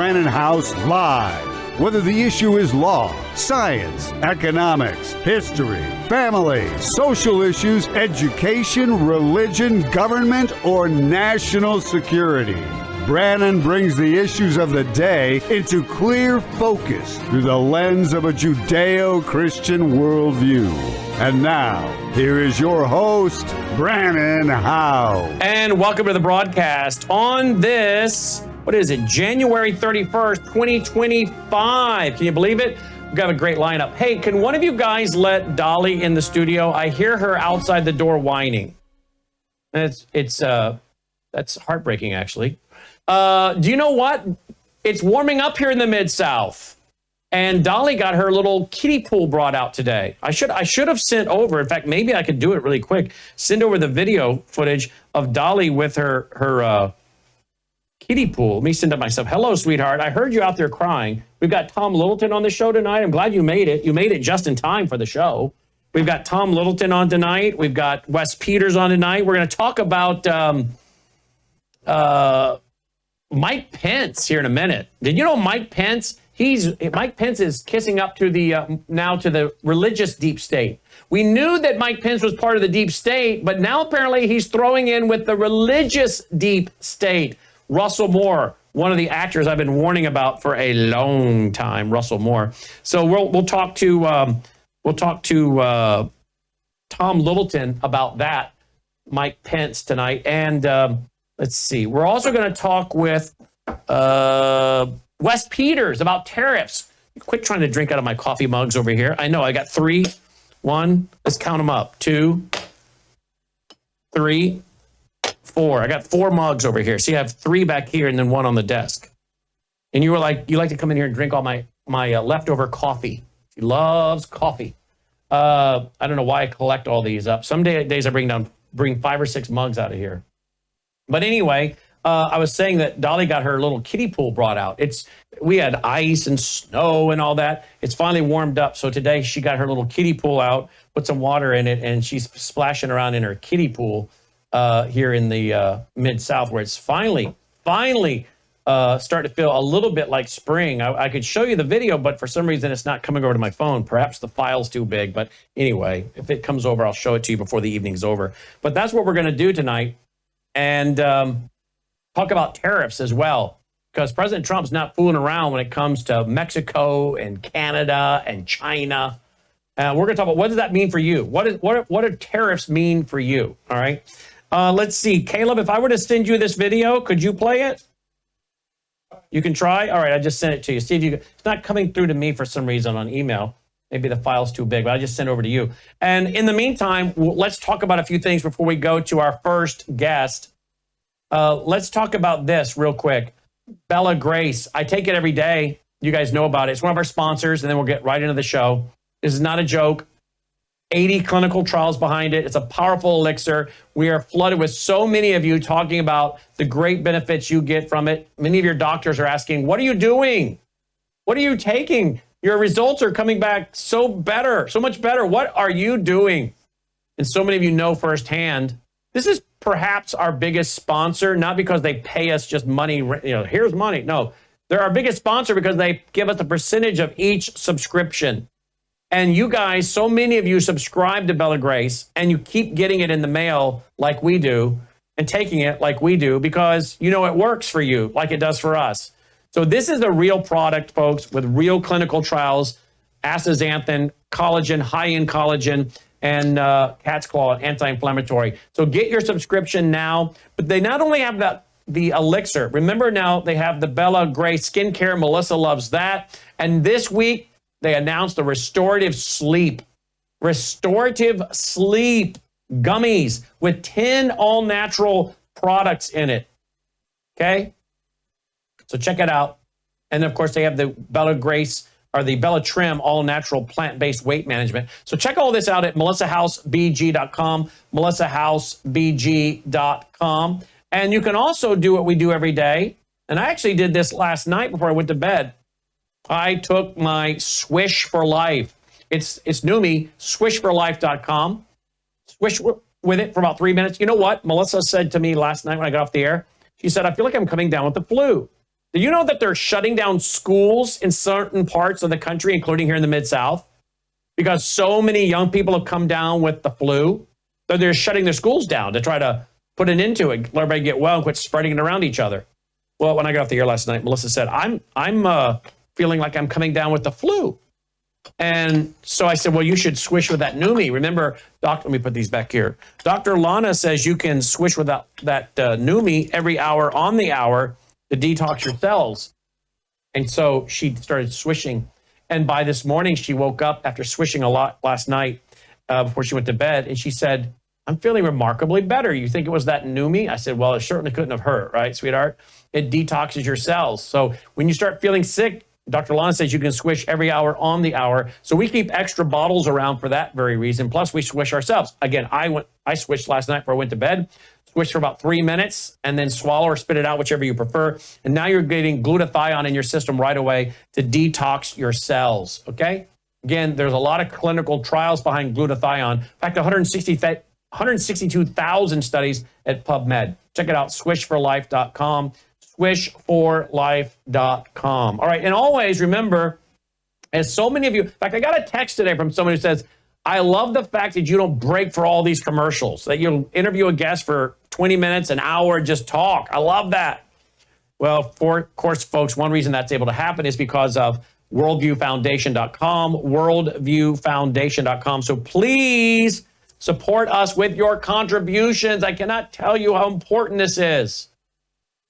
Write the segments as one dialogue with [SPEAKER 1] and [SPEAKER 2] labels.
[SPEAKER 1] Brannon House live. Whether the issue is law, science, economics, history, family, social issues, education, religion, government, or national security, Brannon brings the issues of the day into clear focus through the lens of a Judeo-Christian worldview. And now, here is your host, Brannon Howe.
[SPEAKER 2] And welcome to the broadcast on this, what is it, January 31st, 2025. Can you believe it? We've got a great lineup. Hey, can one of you guys let Dolly in the studio? I hear her outside the door whining. That's heartbreaking, actually. Do you know what? It's warming up here in the Mid-South. And Dolly got her little kiddie pool brought out today. I should have sent over, in fact, maybe I could do it really quick, send over the video footage of Dolly with her kiddie pool. Let me send it myself. Hello, sweetheart. I heard you out there crying. We've got Tom Littleton on the show tonight. I'm glad you made it. You made it just in time for the show. We've got Tom Littleton on tonight. We've got Wes Peters on tonight. We're going to talk about Mike Pence here in a minute. Did you know Mike Pence? Mike Pence is kissing up to the now to the religious deep state. We knew that Mike Pence was part of the deep state, but now apparently he's throwing in with the religious deep state. Russell Moore, one of the actors I've been warning about for a long time, Russell Moore. So we'll talk to Tom Littleton about that, Mike Pence tonight, and let's see. We're also going to talk with Wes Peters about tariffs. Quit trying to drink out of my coffee mugs over here. I know I got 3. 1, let's count them up. 2, 3, 4. I got 4 mugs over here. See, I have 3 back here and then 1 on the desk. And you were like, you like to come in here and drink all my leftover coffee. He loves coffee. I don't know why I collect all these up. Some days I bring 5 or 6 mugs out of here. But anyway, I was saying that Dolly got her little kiddie pool brought out. We had ice and snow and all that. It's finally warmed up. So today she got her little kiddie pool out, put some water in it, and she's splashing around in her kiddie pool here in the Mid-South, where it's finally starting to feel a little bit like spring. I could show you the video, but for some reason it's not coming over to my phone. Perhaps the file's too big. But anyway, if it comes over, I'll show it to you before the evening's over. But that's what we're going to do tonight. And talk about tariffs as well, because President Trump's not fooling around when it comes to Mexico and Canada and China. We're going to talk about what does that mean for you? What do tariffs mean for you? All right. Let's see. Caleb, if I were to send you this video, could you play it? You can try. All right. I just sent it to you. See if you. It's not coming through to me for some reason on email. Maybe the file's too big, but I just sent it over to you. And in the meantime, let's talk about a few things before we go to our first guest. Let's talk about this real quick. Bella Grace. I take it every day. You guys know about it. It's one of our sponsors, and then we'll get right into the show. This is not a joke. 80 clinical trials behind it. It's a powerful elixir. We are flooded with so many of you talking about the great benefits you get from it. Many of your doctors are asking, what are you doing? What are you taking? Your results are coming back so much better. What are you doing? And so many of you know firsthand. This is perhaps our biggest sponsor, not because they pay us just money, here's money. No, they're our biggest sponsor because they give us a percentage of each subscription. And you guys, so many of you subscribe to Bella Grace, and you keep getting it in the mail like we do and taking it like we do because it works for you like it does for us. So this is a real product, folks, with real clinical trials, astaxanthin, collagen, high-end collagen, and cat's claw, anti-inflammatory. So get your subscription now. But they not only have the elixir. Remember now, they have the Bella Grace skincare. Melissa loves that. And this week, they announced the restorative sleep gummies with 10 all-natural products in it. Okay? So check it out. And of course, they have the Bella Grace or the Bella Trim all-natural plant-based weight management. So check all this out at melissahousebg.com, melissahousebg.com. And you can also do what we do every day. And I actually did this last night before I went to bed. I took my Swish for Life. It's Numi, swishforlife.com. Swish with it for about 3 minutes. You know what? Melissa said to me last night when I got off the air, she said, I feel like I'm coming down with the flu. Do you know that they're shutting down schools in certain parts of the country, including here in the Mid-South, because so many young people have come down with the flu? So they're shutting their schools down to try to put an end to it, let everybody get well and quit spreading it around each other. Well, when I got off the air last night, Melissa said, I'm feeling like I'm coming down with the flu. And so I said, well, you should swish with that Numi. Remember, let me put these back here. Dr. Lana says you can swish with that Numi every hour on the hour to detox your cells. And so she started swishing. And by this morning, she woke up after swishing a lot last night before she went to bed. And she said, I'm feeling remarkably better. You think it was that Numi? I said, well, it certainly couldn't have hurt, right, sweetheart? It detoxes your cells. So when you start feeling sick, Dr. Lana says you can swish every hour on the hour. So we keep extra bottles around for that very reason. Plus, we swish ourselves. Again, I swished last night before I went to bed. Swish for about 3 minutes and then swallow or spit it out, whichever you prefer. And now you're getting glutathione in your system right away to detox your cells, okay? Again, there's a lot of clinical trials behind glutathione. In fact, 162,000 studies at PubMed. Check it out, swishforlife.com, swishforlife.com. All right, and always remember, as so many of you, in fact, I got a text today from someone who says, I love the fact that you don't break for all these commercials, that you'll interview a guest for 20 minutes, an hour, just talk. I love that. Well, of course, folks, one reason that's able to happen is because of worldviewfoundation.com, worldviewfoundation.com. So please support us with your contributions. I cannot tell you how important this is.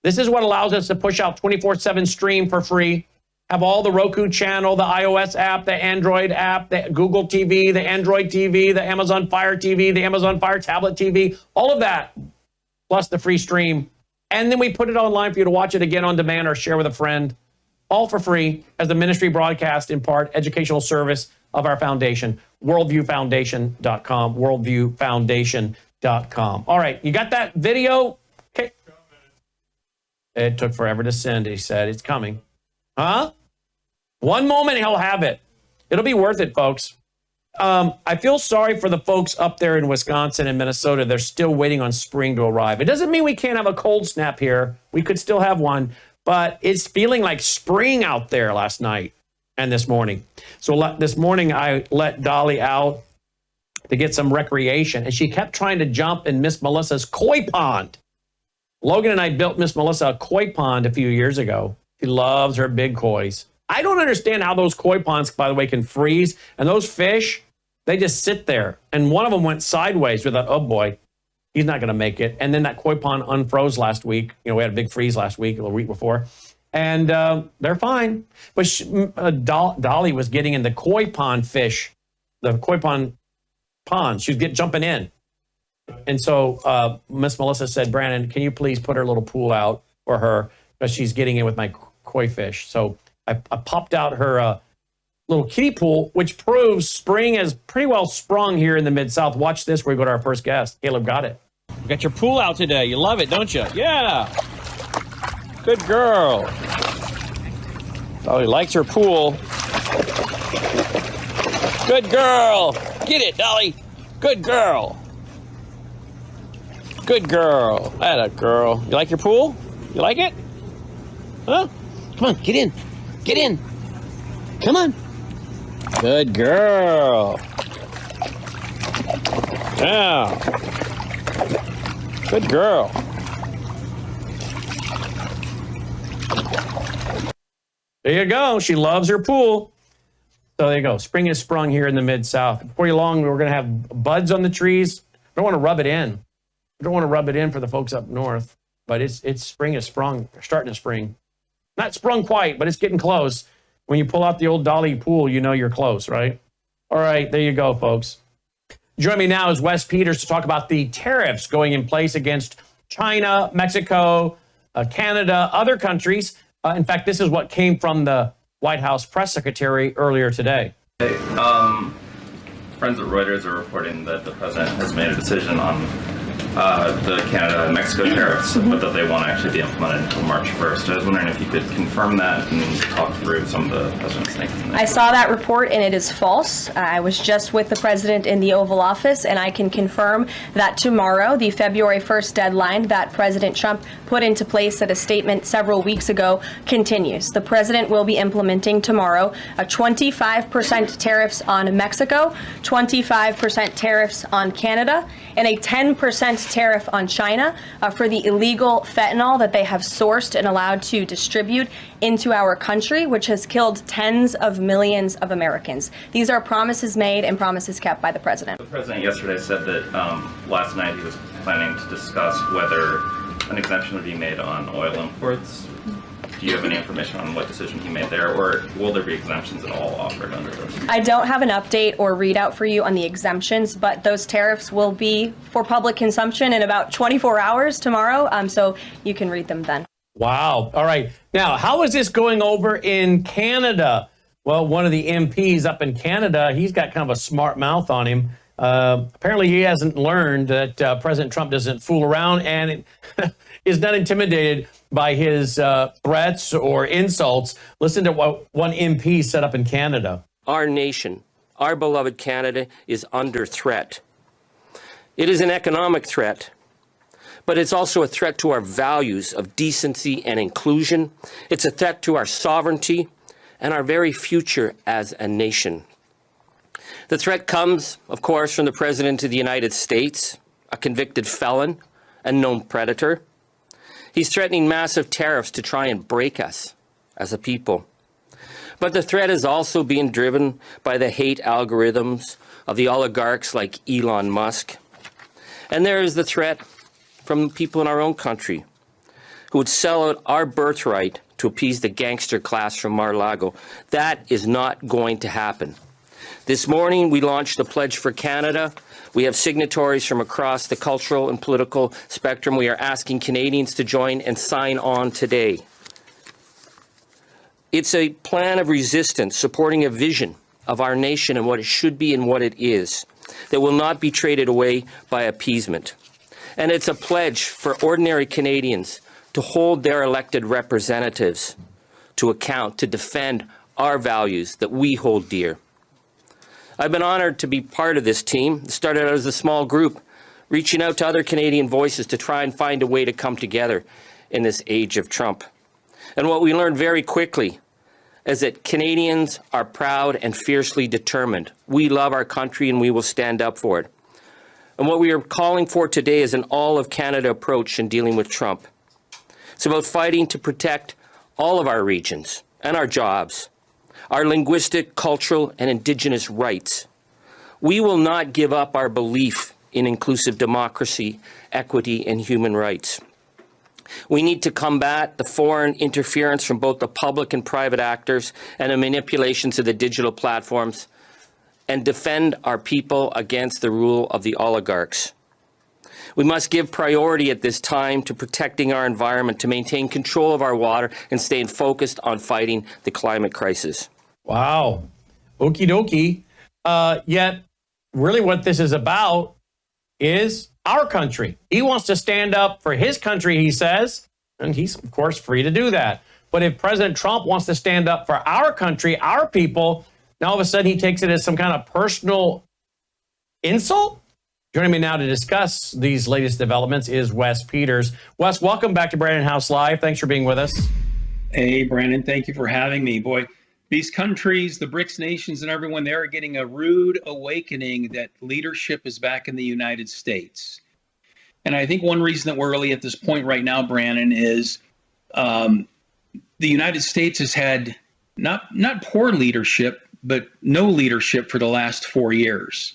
[SPEAKER 2] This is what allows us to push out 24/7 stream for free, have all the Roku channel, the iOS app, the Android app, the Google TV, the Android TV, the Amazon Fire TV, the Amazon Fire Tablet TV, all of that, plus the free stream. And then we put it online for you to watch it again on demand or share with a friend, all for free as the ministry broadcast, in part, educational service of our foundation, worldviewfoundation.com, worldviewfoundation.com. All right, you got that video? Okay. It took forever to send, he said. It's coming. Huh? One moment, he'll have it. It'll be worth it, folks. I feel sorry for the folks up there in Wisconsin and Minnesota. They're still waiting on spring to arrive. It doesn't mean we can't have a cold snap here. We could still have one, but it's feeling like spring out there last night and this morning. So this morning, I let Dolly out to get some recreation, and she kept trying to jump in Miss Melissa's koi pond. Logan and I built Miss Melissa a koi pond a few years ago. She loves her big kois. I don't understand how those koi ponds, by the way, can freeze. And those fish, they just sit there. And one of them went sideways. We thought, oh boy, he's not going to make it. And then that koi pond unfroze last week. You know, we had a big freeze last week, a week before. And they're fine. But Dolly was getting in the koi pond fish, the koi pond pond. She was jumping in. And so Miss Melissa said, Brandon, can you please put her little pool out for her? Because she's getting in with my koi fish. So I popped out her little kiddie pool, which proves spring has pretty well sprung here in the Mid-South. Watch this where we go to our first guest. Caleb got it. You got your pool out today. You love it, don't you? Yeah. Good girl. Dolly likes her pool. Good girl. Get it, Dolly. Good girl. Good girl. Atta girl. You like your pool? You like it? Huh? Come on, get in. Get in. Come on. Good girl. Yeah. Good girl. There you go. She loves her pool. So there you go. Spring has sprung here in the Mid-South. Before you long, we're going to have buds on the trees. I don't want to rub it in. I don't want to rub it in for the folks up north. But it's spring has sprung. They're starting to spring. Not sprung quite, but it's getting close. When you pull out the old Dolly pool, you know you're close, right? All right, there you go, folks. Join me now is Wes Peters to talk about the tariffs going in place against China, Mexico, Canada, other countries. In fact, this is what came from the White House press secretary earlier today.
[SPEAKER 3] Hey, friends at Reuters are reporting that the president has made a decision on the Canada and Mexico tariffs, but that they won't actually be implemented until March 1st. I was wondering if you could confirm that and talk through some of the president's thinking.
[SPEAKER 4] I saw that report and it is false. I was just with the president in the Oval Office, and I can confirm that tomorrow, the February 1st deadline that President Trump put into place at a statement several weeks ago continues. The president will be implementing tomorrow a 25% tariffs on Mexico, 25% tariffs on Canada, and a 10% tariff on China for the illegal fentanyl that they have sourced and allowed to distribute into our country, which has killed tens of millions of Americans. These are promises made and promises kept by the president.
[SPEAKER 3] The president yesterday said that last night he was planning to discuss whether an exemption would be made on oil imports. Do you have any information on what decision he made there, or will there be exemptions at all offered under this?
[SPEAKER 4] I don't have an update or readout for you on the exemptions, but those tariffs will be for public consumption in about 24 hours tomorrow, so you can read them then.
[SPEAKER 2] Wow. All right. Now, how is this going over in Canada? Well, one of the MPs up in Canada, he's got kind of a smart mouth on him. Apparently, he hasn't learned that President Trump doesn't fool around and is not intimidated by his threats or insults. Listen to what one MP said up in Canada.
[SPEAKER 5] Our nation, our beloved Canada, is under threat. It is an economic threat, but it's also a threat to our values of decency and inclusion. It's a threat to our sovereignty and our very future as a nation. The threat comes, of course, from the President of the United States, a convicted felon and known predator. He's threatening massive tariffs to try and break us as a people. But the threat is also being driven by the hate algorithms of the oligarchs like Elon Musk. And there is the threat from people in our own country who would sell out our birthright to appease the gangster class from Mar-a-Lago. That is not going to happen. This morning, we launched the Pledge for Canada. We have signatories from across the cultural and political spectrum. We are asking Canadians to join and sign on today. It's a plan of resistance supporting a vision of our nation and what it should be and what it is that will not be traded away by appeasement. And it's a pledge for ordinary Canadians to hold their elected representatives to account, to defend our values that we hold dear. I've been honored to be part of this team. It started out as a small group, reaching out to other Canadian voices to try and find a way to come together in this age of Trump. And what we learned very quickly is that Canadians are proud and fiercely determined. We love our country and we will stand up for it. And what we are calling for today is an all-of-Canada approach in dealing with Trump. It's about fighting to protect all of our regions and our jobs, our linguistic, cultural, and Indigenous rights. We will not give up our belief in inclusive democracy, equity, and human rights. We need to combat the foreign interference from both the public and private actors and the manipulations of the digital platforms, and defend our people against the rule of the oligarchs. We must give priority at this time to protecting our environment, to maintain control of our water, and staying focused on fighting the climate crisis.
[SPEAKER 2] Wow. Okie dokie. Yet, really what this is about is our country. He wants to stand up for his country, he says, and he's, of course, free to do that. But if President Trump wants to stand up for our country, our people, now all of a sudden he takes it as some kind of personal insult? Joining me now to discuss these latest developments is Wes Peters. Wes, welcome back to Brandon House Live. Thanks for being with us.
[SPEAKER 6] Hey, Brandon, thank you for having me. Boy, these countries, the BRICS nations and everyone, they're getting a rude awakening that leadership is back in the United States. And I think one reason that we're really at this point right now, Brandon, is the United States has had not poor leadership, but no leadership for the last 4 years.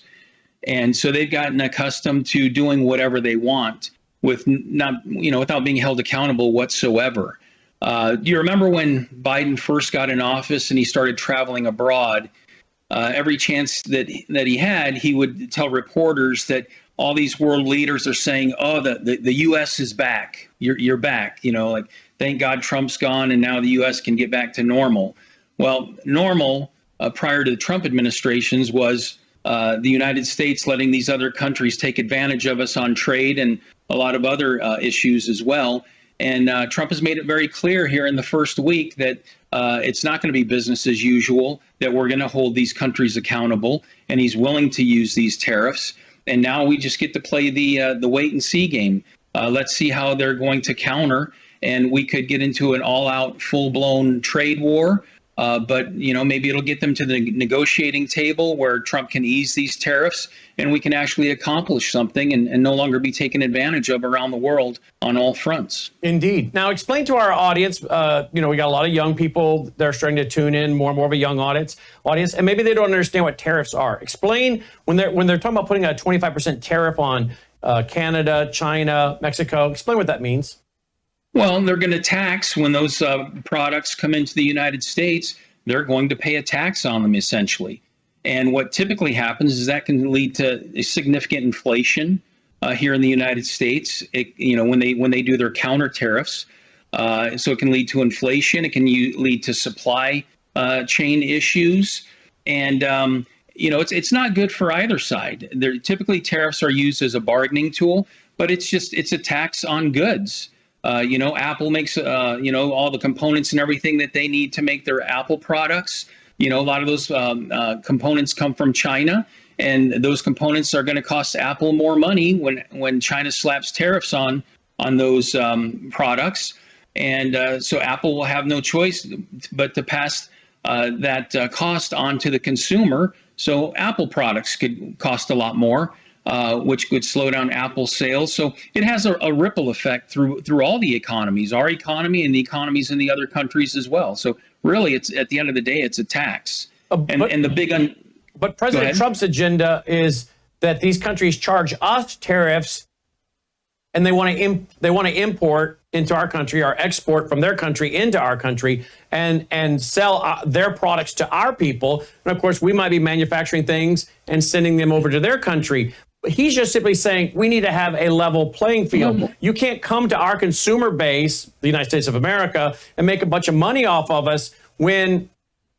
[SPEAKER 6] And so they've gotten accustomed to doing whatever they want without being held accountable whatsoever. Do you remember when Biden first got in office and he started traveling abroad? Every chance that he had, he would tell reporters that all these world leaders are saying, "Oh, the U.S. is back. You're back." Like, thank God Trump's gone and now the U.S. can get back to normal. Well, normal prior to the Trump administrations was the United States letting these other countries take advantage of us on trade and a lot of other issues as well. And Trump has made it very clear here in the first week that it's not going to be business as usual, that we're going to hold these countries accountable, and he's willing to use these tariffs. And now we just get to play the wait and see game. Let's see how they're going to counter, and we could get into an all-out, full-blown trade war. But, maybe it'll get them to the negotiating table where Trump can ease these tariffs and we can actually accomplish something and no longer be taken advantage of around the world on all fronts.
[SPEAKER 2] Indeed. Now, explain to our audience, we got a lot of young people that are starting to tune in, more and more of a young audience, and maybe they don't understand what tariffs are. Explain when they're talking about putting a 25% tariff on Canada, China, Mexico. Explain what that means.
[SPEAKER 6] Well, they're going to tax when those products come into the United States. They're going to pay a tax on them, essentially. And what typically happens is that can lead to significant inflation here in the United States. When they do their counter tariffs, so it can lead to inflation. It can lead to supply chain issues, and it's not good for either side. Typically, tariffs are used as a bargaining tool, but it's a tax on goods. Apple makes, all the components and everything that they need to make their Apple products. A lot of those components come from China, and those components are going to cost Apple more money when China slaps tariffs on those products. And so Apple will have no choice but to pass that cost on to the consumer. So Apple products could cost a lot more. Which could slow down Apple's sales. So it has a ripple effect through all the economies, our economy and the economies in the other countries as well. So really, it's at the end of the day, it's a tax. But
[SPEAKER 2] President Trump's agenda is that these countries charge us tariffs, and they want to import into our country, or export from their country into our country, and sell their products to our people. And of course, we might be manufacturing things and sending them over to their country. He's just simply saying we need to have a level playing field. You can't come to our consumer base, the United States of America, and make a bunch of money off of us when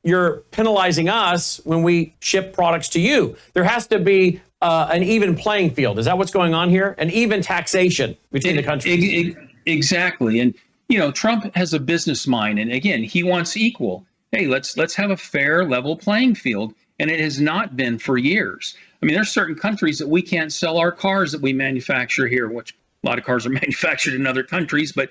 [SPEAKER 2] you're penalizing us when we ship products to you. There has to be an even playing field. Is that what's going on here? An even taxation between the countries.
[SPEAKER 6] Exactly. And, Trump has a business mind. And again, he wants equal. Hey, let's have a fair, level playing field. And it has not been for years. I mean, there's certain countries that we can't sell our cars that we manufacture here, which a lot of cars are manufactured in other countries. But,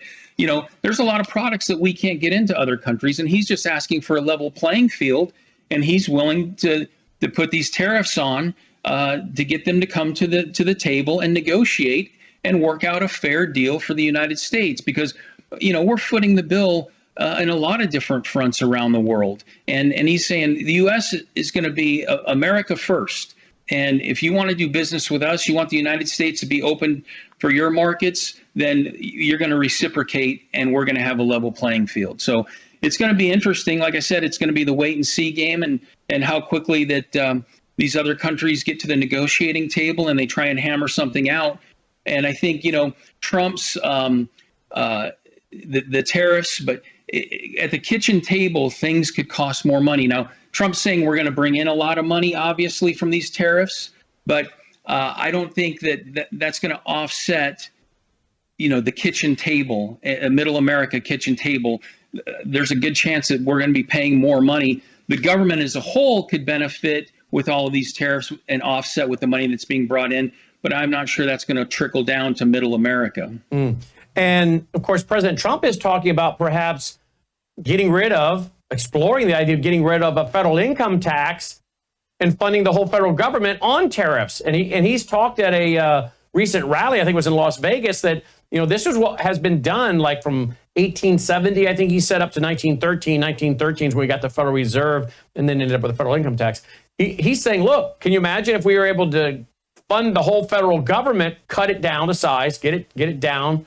[SPEAKER 6] there's a lot of products that we can't get into other countries. And he's just asking for a level playing field. And he's willing to put these tariffs on to get them to come to the table and negotiate and work out a fair deal for the United States. Because, we're footing the bill in a lot of different fronts around the world. And he's saying the U.S. is going to be America first. And if you want to do business with us, you want the United States to be open for your markets, then you're going to reciprocate and we're going to have a level playing field. So it's going to be interesting. Like I said, it's going to be the wait and see game and how quickly that these other countries get to the negotiating table and they try and hammer something out. And I think, Trump's the tariffs, but at the kitchen table, things could cost more money. Now, Trump's saying we're going to bring in a lot of money, obviously, from these tariffs, but I don't think that's going to offset, the kitchen table, a middle America kitchen table. There's a good chance that we're going to be paying more money. The government as a whole could benefit with all of these tariffs and offset with the money that's being brought in, but I'm not sure that's going to trickle down to middle America.
[SPEAKER 2] And of course, President Trump is talking about perhaps exploring the idea of getting rid of a federal income tax and funding the whole federal government on tariffs. And he's talked at a recent rally, I think it was in Las Vegas, that this is what has been done like from 1870, I think he said, up to 1913. 1913 is where we got the Federal Reserve and then ended up with a federal income tax. He's saying, look, can you imagine if we were able to fund the whole federal government, cut it down to size, get it down,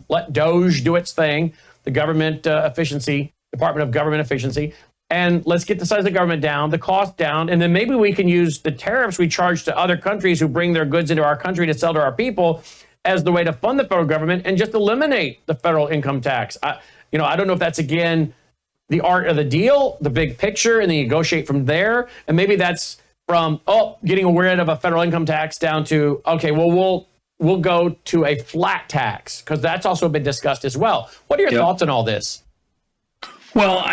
[SPEAKER 2] let DOGE do its thing, the government Department of Government Efficiency, and let's get the size of the government down, the cost down, and then maybe we can use the tariffs we charge to other countries who bring their goods into our country to sell to our people as the way to fund the federal government and just eliminate the federal income tax. I don't know if that's, again, the art of the deal, the big picture, and then negotiate from there. And maybe that's from getting rid of a federal income tax down to, okay, well, we'll go to a flat tax, because that's also been discussed as well. What are your thoughts on all this?
[SPEAKER 6] Well,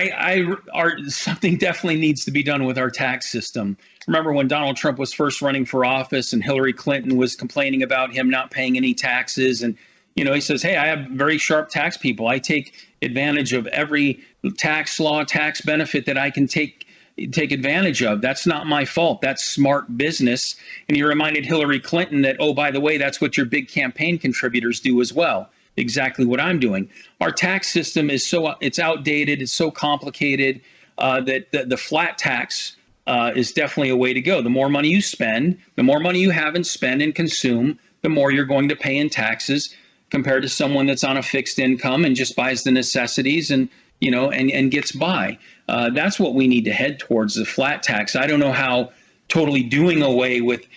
[SPEAKER 6] something definitely needs to be done with our tax system. Remember when Donald Trump was first running for office and Hillary Clinton was complaining about him not paying any taxes, and he says, hey, I have very sharp tax people. I take advantage of every tax law, tax benefit that I can take advantage of. That's not my fault. That's smart business. And he reminded Hillary Clinton that, oh, by the way, that's what your big campaign contributors do as well. Exactly what I'm doing. Our tax system is it's outdated. It's so complicated that the flat tax is definitely a way to go. The more money you spend, the more money you have and spend and consume, the more you're going to pay in taxes compared to someone that's on a fixed income and just buys the necessities and gets by. That's what we need to head towards, the flat tax. I don't know how totally doing away with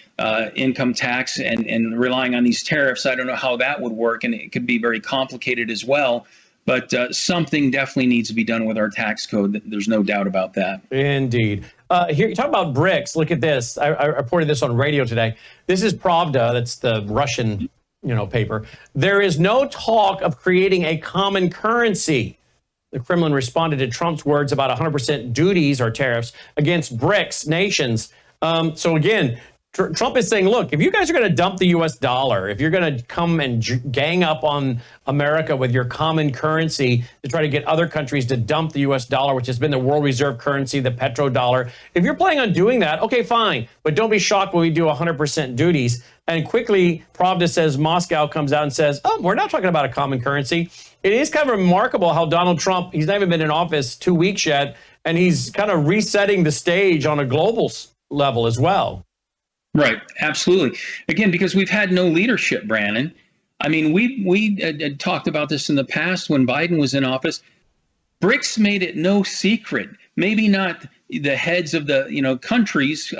[SPEAKER 6] income tax and relying on these tariffs, I don't know how that would work, and it could be very complicated as well. But something definitely needs to be done with our tax code. There's no doubt about that.
[SPEAKER 2] Indeed. Here, you talk about BRICS. Look at this. I reported this on radio today. This is Pravda. That's the Russian paper. There is no talk of creating a common currency. The Kremlin responded to Trump's words about 100% duties or tariffs against BRICS nations. So again, Trump is saying, look, if you guys are going to dump the U.S. dollar, if you're going to come and gang up on America with your common currency to try to get other countries to dump the U.S. dollar, which has been the world reserve currency, the petrodollar, if you're planning on doing that, okay, fine. But don't be shocked when we do 100% duties. And quickly, Pravda says, Moscow comes out and says, oh, we're not talking about a common currency. It is kind of remarkable how Donald Trump, he's not even been in office 2 weeks yet, and he's kind of resetting the stage on a global level as well.
[SPEAKER 6] Right. Absolutely. Again, because we've had no leadership, Brandon. I mean, we had talked about this in the past when Biden was in office. BRICS made it no secret, maybe not the heads of the countries,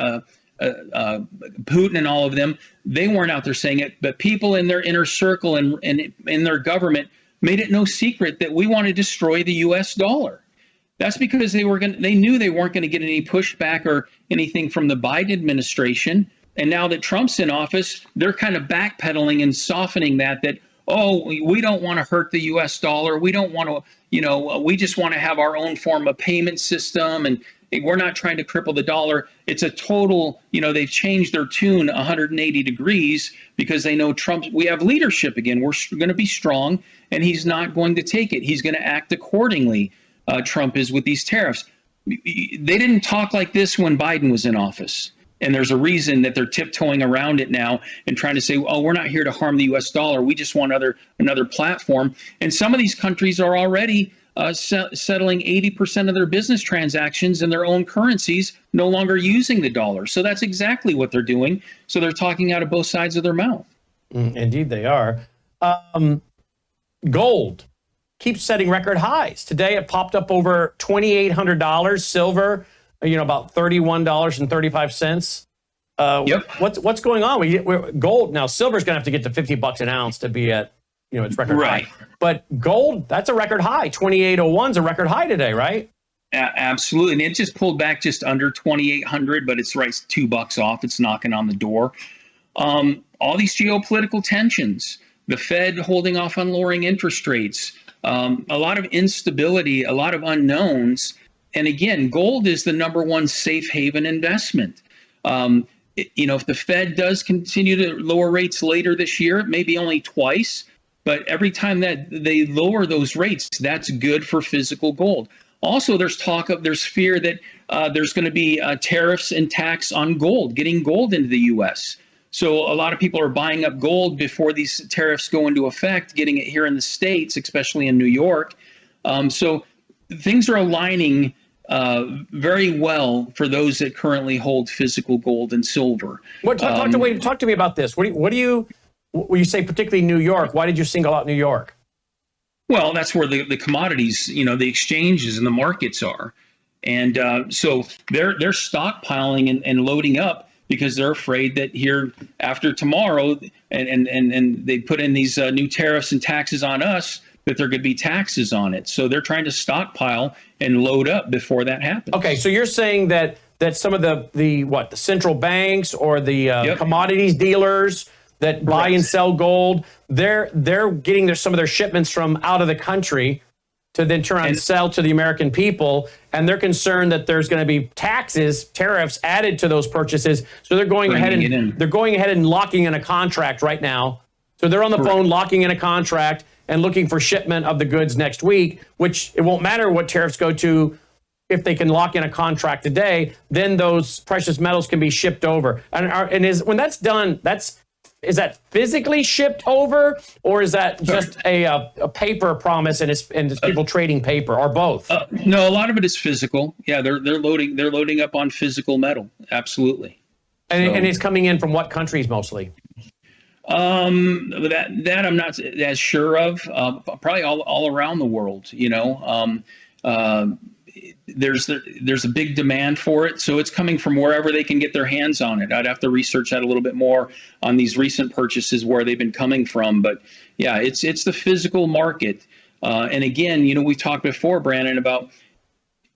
[SPEAKER 6] Putin and all of them, they weren't out there saying it, but people in their inner circle and in their government made it no secret that we want to destroy the U.S. dollar. That's because they knew they weren't going to get any pushback or anything from the Biden administration. And now that Trump's in office, they're kind of backpedaling and softening that, oh, we don't want to hurt the U.S. dollar. We don't want to, we just want to have our own form of payment system. And we're not trying to cripple the dollar. It's a total, they've changed their tune 180 degrees because they know we have leadership again. We're going to be strong, and he's not going to take it. He's going to act accordingly. Trump is with these tariffs. They didn't talk like this when Biden was in office. And there's a reason that they're tiptoeing around it now and trying to say, oh, we're not here to harm the U.S. dollar. We just want another platform. And some of these countries are already settling 80% of their business transactions in their own currencies, no longer using the dollar. So that's exactly what they're doing. So they're talking out of both sides of their mouth.
[SPEAKER 2] Indeed, they are. Gold keeps setting record highs. Today, it popped up over $2,800. Silver, about $31.35.
[SPEAKER 6] Yep.
[SPEAKER 2] What's going on? Gold now. Silver's going to have to get to $50 an ounce to be at its record high. But gold, that's a record high. 2801 is a record high today, right?
[SPEAKER 6] Absolutely, and it just pulled back just under 2,800, but it's right $2 off. It's knocking on the door. All these geopolitical tensions, the Fed holding off on lowering interest rates, a lot of instability, a lot of unknowns. And again, gold is the number one safe haven investment. If the Fed does continue to lower rates later this year, maybe only twice, but every time that they lower those rates, that's good for physical gold. Also, there's fear that there's going to be tariffs and tax on gold, getting gold into the U.S. So a lot of people are buying up gold before these tariffs go into effect, getting it here in the States, especially in New York. So things are aligning very well for those that currently hold physical gold and silver.
[SPEAKER 2] Talk to me about this. What do you say, particularly New York? Why did you single out New York?
[SPEAKER 6] Well, that's where the commodities, the exchanges and the markets are. And so they're stockpiling and loading up because they're afraid that here after tomorrow and they put in these new tariffs and taxes on us, that there could be taxes on it. So they're trying to stockpile and load up before that happens.
[SPEAKER 2] Okay, so you're saying that that some of the central banks or the
[SPEAKER 6] Yep.
[SPEAKER 2] commodities dealers that buy and sell gold, they're getting some of their shipments from out of the country to then turn around and sell to the American people, and they're concerned that there's going to be tariffs added to those purchases. So they're going ahead and locking in a contract right now. So they're on the phone locking in a contract and looking for shipment of the goods next week, which it won't matter what tariffs go to. If they can lock in a contract today, then those precious metals can be shipped over. When that's done, is that physically shipped over, or is that just a paper promise and it's people trading paper, or both?
[SPEAKER 6] No, a lot of it is physical. Yeah, they're loading up on physical metal. Absolutely.
[SPEAKER 2] And it's coming in from what countries mostly?
[SPEAKER 6] That I'm not as sure of. Probably all around the world. There's a big demand for it, so it's coming from wherever they can get their hands on it. I'd have to research that a little bit more on these recent purchases, where they've been coming from. But yeah, it's the physical market. And again, we talked before, Brandon, about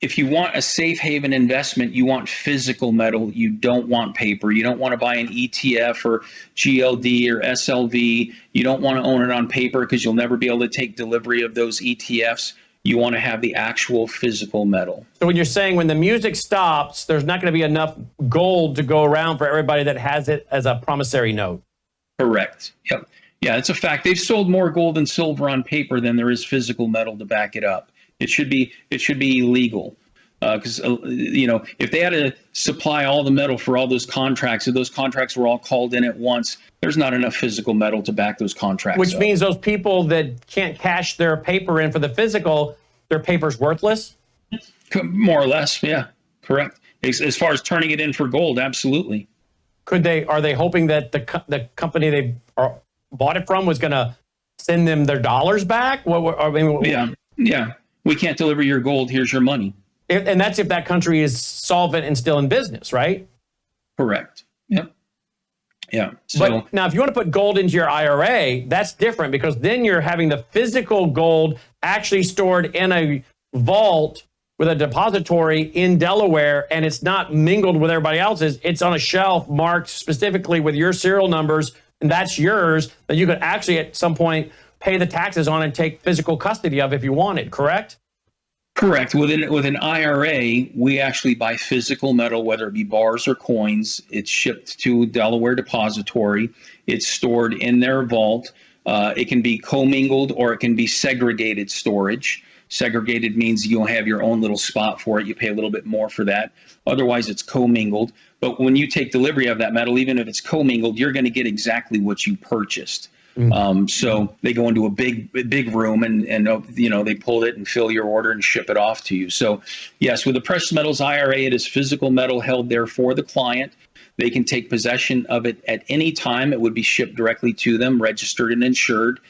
[SPEAKER 6] if you want a safe haven investment, you want physical metal. You don't want paper. You don't want to buy an ETF or GLD or SLV. You don't want to own it on paper because you'll never be able to take delivery of those ETFs. You want to have the actual physical metal.
[SPEAKER 2] So when you're saying when the music stops, there's not going to be enough gold to go around for everybody that has it as a promissory note.
[SPEAKER 6] Correct. Yep. Yeah, it's a fact. They've sold more gold and silver on paper than there is physical metal to back it up. It should be illegal. Because if they had to supply all the metal for all those contracts, if those contracts were all called in at once, there's not enough physical metal to back those contracts.
[SPEAKER 2] Which means those people that can't cash their paper in for the physical, their paper's worthless?
[SPEAKER 6] More or less, yeah, correct. As far as turning it in for gold, absolutely.
[SPEAKER 2] Are they hoping that the company they bought it from was going to send them their dollars back?
[SPEAKER 6] Yeah. We can't deliver your gold. Here's your money.
[SPEAKER 2] And that's if that country is solvent and still in business, right?
[SPEAKER 6] Correct. Yep. Yeah.
[SPEAKER 2] But now, if you want to put gold into your IRA, that's different, because then you're having the physical gold actually stored in a vault with a depository in Delaware, and it's not mingled with everybody else's. It's on a shelf marked specifically with your serial numbers, and that's yours, that you could actually at some point pay the taxes on and take physical custody of if you wanted, correct?
[SPEAKER 6] Correct. With an IRA, we actually buy physical metal, whether it be bars or coins. It's shipped to a Delaware depository. It's stored in their vault. It can be commingled or it can be segregated storage. Segregated means you'll have your own little spot for it. You pay a little bit more for that. Otherwise, it's commingled. But when you take delivery of that metal, even if it's commingled, you're going to get exactly what you purchased. So they go into a big room and they pull it and fill your order and ship it off to you. So yes, with the precious metals IRA, it is physical metal held there for the client. They can take possession of it at any time. It would be shipped directly to them, registered and insured,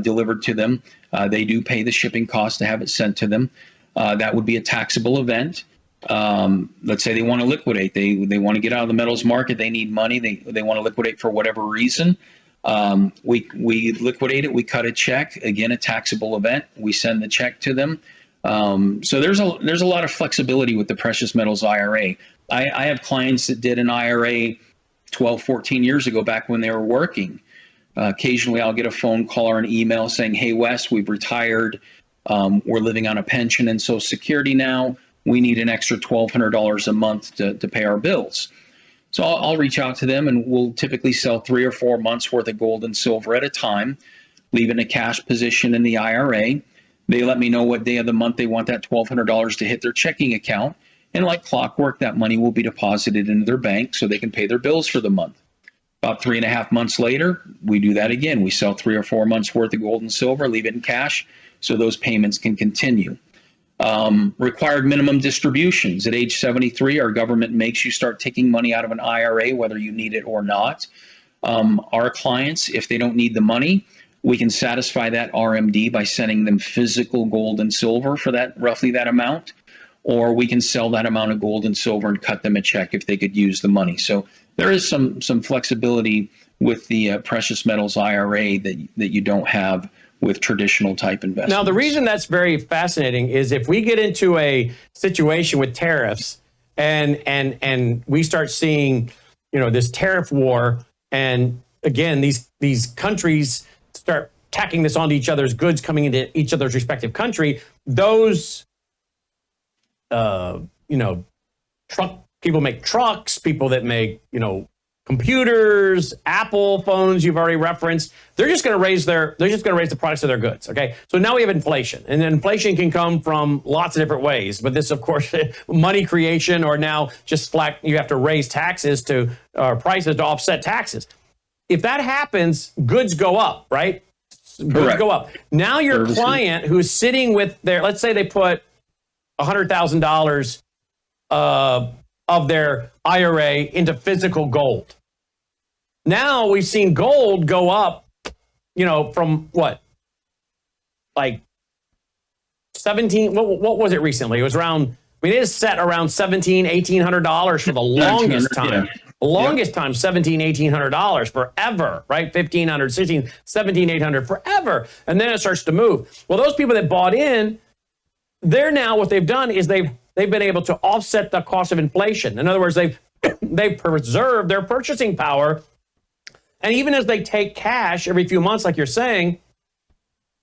[SPEAKER 6] delivered to them. They do pay the shipping cost to have it sent to them. That would be a taxable event. Let's say they want to liquidate. They want to get out of the metals market. They need money. They want to liquidate for whatever reason. We liquidate it. We cut a check. Again, a taxable event. We send the check to them. So there's a lot of flexibility with the precious metals IRA. I have clients that did an IRA 12, 14 years ago, back when they were working. Occasionally, I'll get a phone call or an email saying, "Hey, Wes, we've retired. We're living on a pension and Social Security now. We need an extra $1,200 a month to pay our bills." So I'll reach out to them, and we'll typically sell 3 or 4 months worth of gold and silver at a time, leave in a cash position in the IRA. They let me know what day of the month they want that $1,200 to hit their checking account. And like clockwork, that money will be deposited into their bank so they can pay their bills for the month. About 3.5 months later, we do that again. We sell 3 or 4 months worth of gold and silver, leave it in cash so those payments can continue. Required minimum distributions. At age 73, our government makes you start taking money out of an IRA, whether you need it or not. Our clients, if they don't need the money, we can satisfy that RMD by sending them physical gold and silver for that, roughly that amount, or we can sell that amount of gold and silver and cut them a check if they could use the money. So there is some flexibility with the precious metals IRA that you don't have with traditional type investments.
[SPEAKER 2] Now, the reason that's very fascinating is if we get into a situation with tariffs and we start seeing, this tariff war, and again, these countries start tacking this onto each other's goods coming into each other's respective country, those, truck people make trucks, people that make, computers, Apple phones you've already referenced, they're just going to raise the price of their goods. Okay. So now we have inflation, and inflation can come from lots of different ways, but this, of course, money creation, or now just flat, you have to raise taxes prices to offset taxes. If that happens, goods go up, right? Goods go up. Now your client who's sitting with let's say they put $100,000 of their IRA into physical gold. Now we've seen gold go up, from what? Like 17, what was it recently? It was around, it is set around $1,700, $1,800 for the longest time.
[SPEAKER 6] Yeah.
[SPEAKER 2] Longest time, $1,700, $1,800 forever, right? $1,500, $1,600, $1,700, $1,800 forever. And then it starts to move. Well, those people that bought in, they're now, what they've done is they've been able to offset the cost of inflation. In other words, they've preserved their purchasing power. And even as they take cash every few months, like you're saying,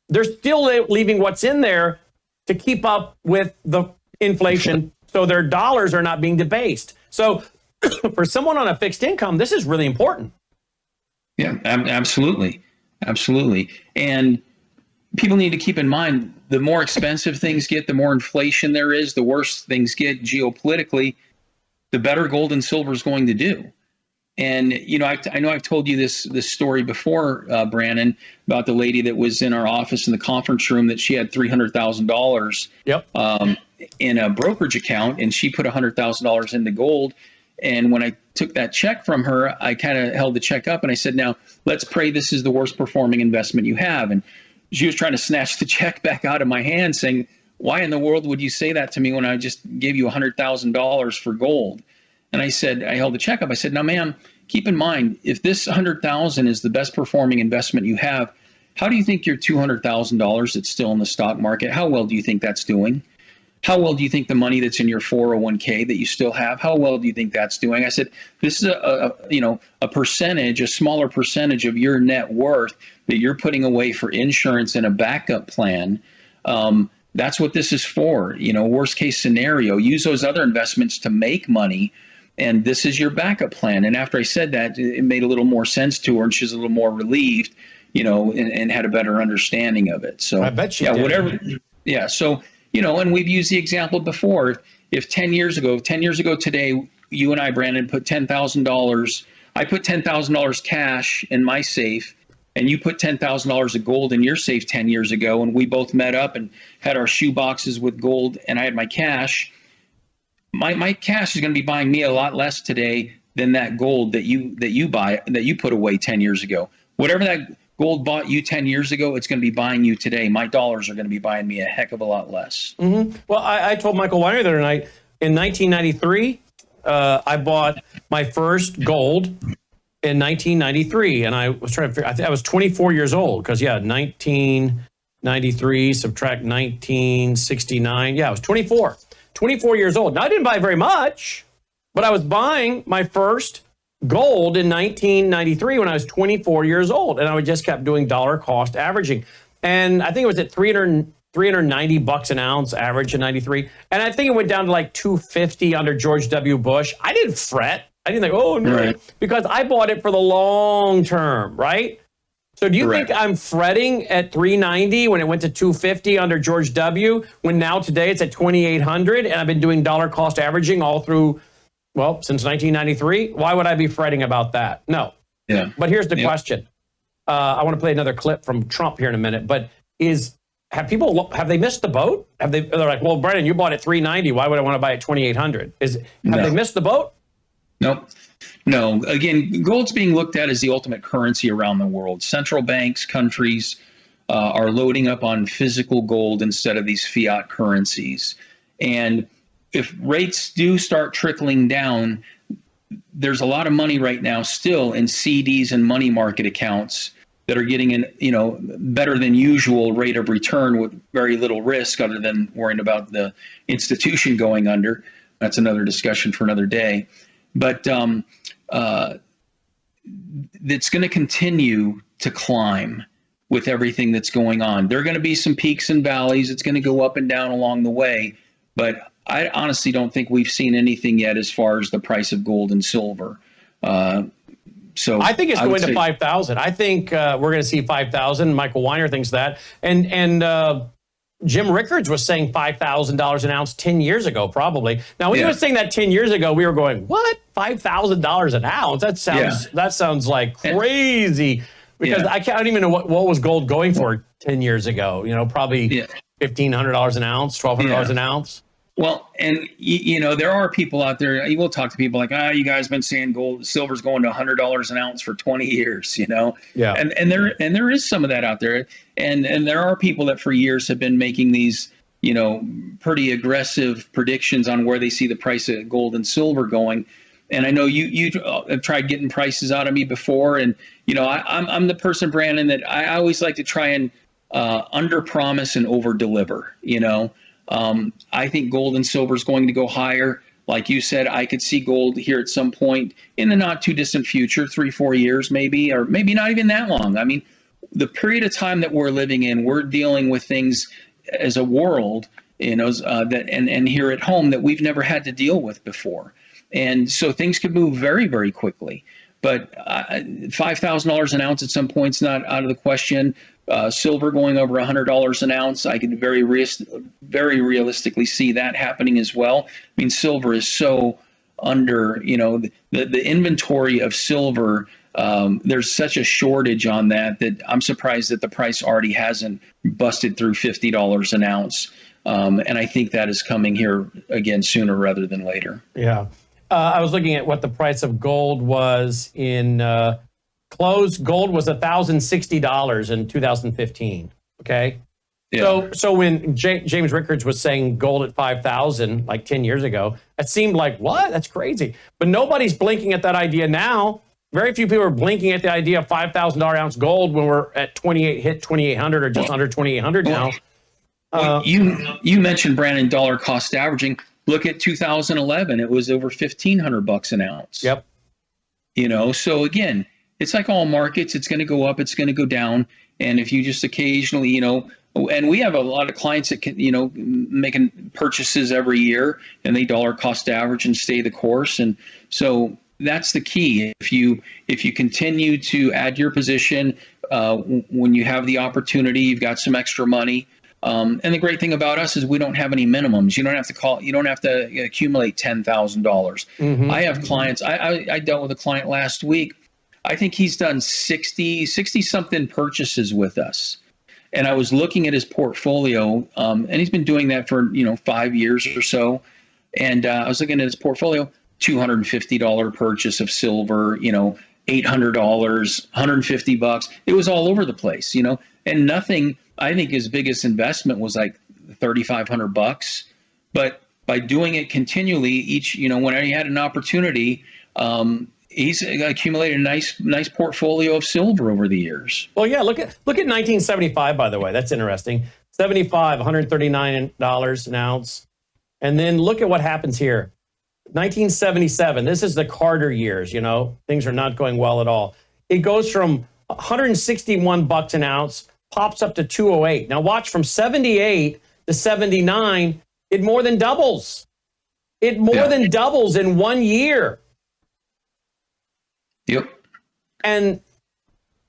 [SPEAKER 2] they're still leaving what's in there to keep up with the inflation, so their dollars are not being debased. So for someone on a fixed income, this is really important.
[SPEAKER 6] Yeah, absolutely. Absolutely. And people need to keep in mind, the more expensive things get, the more inflation there is, the worse things get geopolitically, the better gold and silver is going to do. And, I know I've told you this story before, Brandon, about the lady that was in our office in the conference room, that she had $300,000 in a brokerage account, and she put $100,000 into gold. And when I took that check from her, I kind of held the check up and I said, now let's pray this is the worst performing investment you have. And she was trying to snatch the check back out of my hand, saying, why in the world would you say that to me when I just gave you $100,000 for gold? And I said, I held the check up. I said, now, ma'am, keep in mind, if this $100,000 is the best performing investment you have, how do you think your $200,000 that's still in the stock market, how well do you think that's doing? How well do you think the money that's in your 401k that you still have, how well do you think that's doing? I said, this is a percentage, a smaller percentage of your net worth that you're putting away for insurance and a backup plan. That's what this is for. Worst case scenario, use those other investments to make money. And this is your backup plan. And after I said that, it made a little more sense to her, and she's a little more relieved, and had a better understanding of it. So
[SPEAKER 2] I bet she did.
[SPEAKER 6] Whatever. Yeah. So, and we've used the example before. If 10 years ago today, you and I, Brandon, put $10,000, I put $10,000 cash in my safe, and you put $10,000 of gold in your safe 10 years ago, and we both met up and had our shoe boxes with gold, and I had my cash, my cash is going to be buying me a lot less today than that gold that you put away 10 years ago. Whatever that gold bought you 10 years ago, it's going to be buying you today. My dollars are going to be buying me a heck of a lot less.
[SPEAKER 2] Mm-hmm. Well, I told Michael Weiner the other night, in 1993, I bought my first gold in 1993, and I was trying to figure, I was 24 years old, because 1993 subtract 1969, I was 24 years old. Now, I didn't buy very much, but I was buying my first gold in 1993 when I was 24 years old, and I just kept doing dollar cost averaging, and I think it was at $390 an ounce average in 93, and I think it went down to like $250 under George W. Bush. I didn't fret. I didn't think, oh no, right, because I bought it for the long term, right? So do you think I'm fretting at $390 when it went to $250 under George W., when now today it's at $2,800, and I've been doing dollar cost averaging all through, since 1993? Why would I be fretting about that? No. Yeah. But here's the question. I want to play another clip from Trump here in a minute, but have they missed the boat? They're like, well, Brennan, you bought at $390. Why would I want to buy at $2,800? Have they missed the boat?
[SPEAKER 6] No. Again, gold's being looked at as the ultimate currency around the world. Central banks, countries are loading up on physical gold instead of these fiat currencies. And if rates do start trickling down, there's a lot of money right now still in CDs and money market accounts that are getting an better than usual rate of return with very little risk, other than worrying about the institution going under. that's another discussion for another day. But it's going to continue to climb with everything that's going on. There are going to be some peaks and valleys. It's going to go up and down along the way. But I honestly don't think we've seen anything yet as far as the price of gold and silver. So
[SPEAKER 2] I think it's going to 5,000. I think we're going to see 5,000. Michael Weiner thinks that. And Jim Rickards was saying $5,000 an ounce 10 years ago, probably. Now, when he was saying that 10 years ago, we were going, what? $5,000 an ounce? That sounds like crazy. Because I don't even know what was gold going for 10 years ago. You know, probably $1,500 an ounce, $1,200 an ounce.
[SPEAKER 6] Well, and you know, there are people out there, you will talk to people like, you guys been saying silver's going to $100 an ounce for 20 years, you know? Yeah. And there is some of that out there. And there are people that for years have been making these, you know, pretty aggressive predictions on where they see the price of gold and silver going. And I know you have tried getting prices out of me before. And, you know, I'm the person, Brandon, that I always like to try and under promise and over deliver, you know? I think gold and silver is going to go higher. Like you said, I could see gold here at some point in the not too distant future, 3-4 years maybe, or maybe not even that long. I mean, the period of time that we're living in, we're dealing with things as a world, you know, that and here at home that we've never had to deal with before. And so things could move very, very quickly. But $5,000 an ounce at some point is not out of the question. Silver going over $100 an ounce, I could very realistically see that happening as well. I mean, silver is so under, you know, the inventory of silver. There's such a shortage on that I'm surprised that the price already hasn't busted through $50 an ounce. And I think that is coming here again sooner rather than later. Yeah.
[SPEAKER 2] I was looking at what the price of gold was in close. Gold was $1,060 in 2015. Okay. Yeah. So when James Rickards was saying gold at 5,000 like 10 years ago, it seemed like, what? That's crazy. But nobody's blinking at that idea now. Very few people are blinking at the idea of $5,000 ounce gold when we're at 2,800 or just under 2,800 now.
[SPEAKER 6] You mentioned, Brandon, dollar cost averaging. Look at 2011; it was over $1,500 an ounce. Yep. You know, so again, it's like all markets; it's going to go up, it's going to go down, and if you just occasionally, you know, and we have a lot of clients that can, you know, making purchases every year, and they dollar cost average and stay the course, and so that's the key. If you continue to add your position when you have the opportunity, you've got some extra money. And the great thing about us is we don't have any minimums. You don't have to accumulate $10,000. Mm-hmm. I have clients. I dealt with a client last week. I think he's done 60 something purchases with us. And I was looking at his portfolio, and he's been doing that for, you know, 5 years or so. And I was looking at his portfolio, $250 purchase of silver, you know, $800, $150. It was all over the place, you know, and nothing. I think his biggest investment was like $3,500, but by doing it continually, each, you know, when he had an opportunity, he's accumulated a nice portfolio of silver over the years.
[SPEAKER 2] Well, yeah, look at 1975, by the way. That's interesting. 75, $139 an ounce. And then look at what happens here. 1977, this is the Carter years, you know, things are not going well at all. It goes from $161 an ounce, pops up to 208. Now watch, from 78 to 79, it more than doubles. It more than doubles in 1 year.
[SPEAKER 6] Yep.
[SPEAKER 2] And,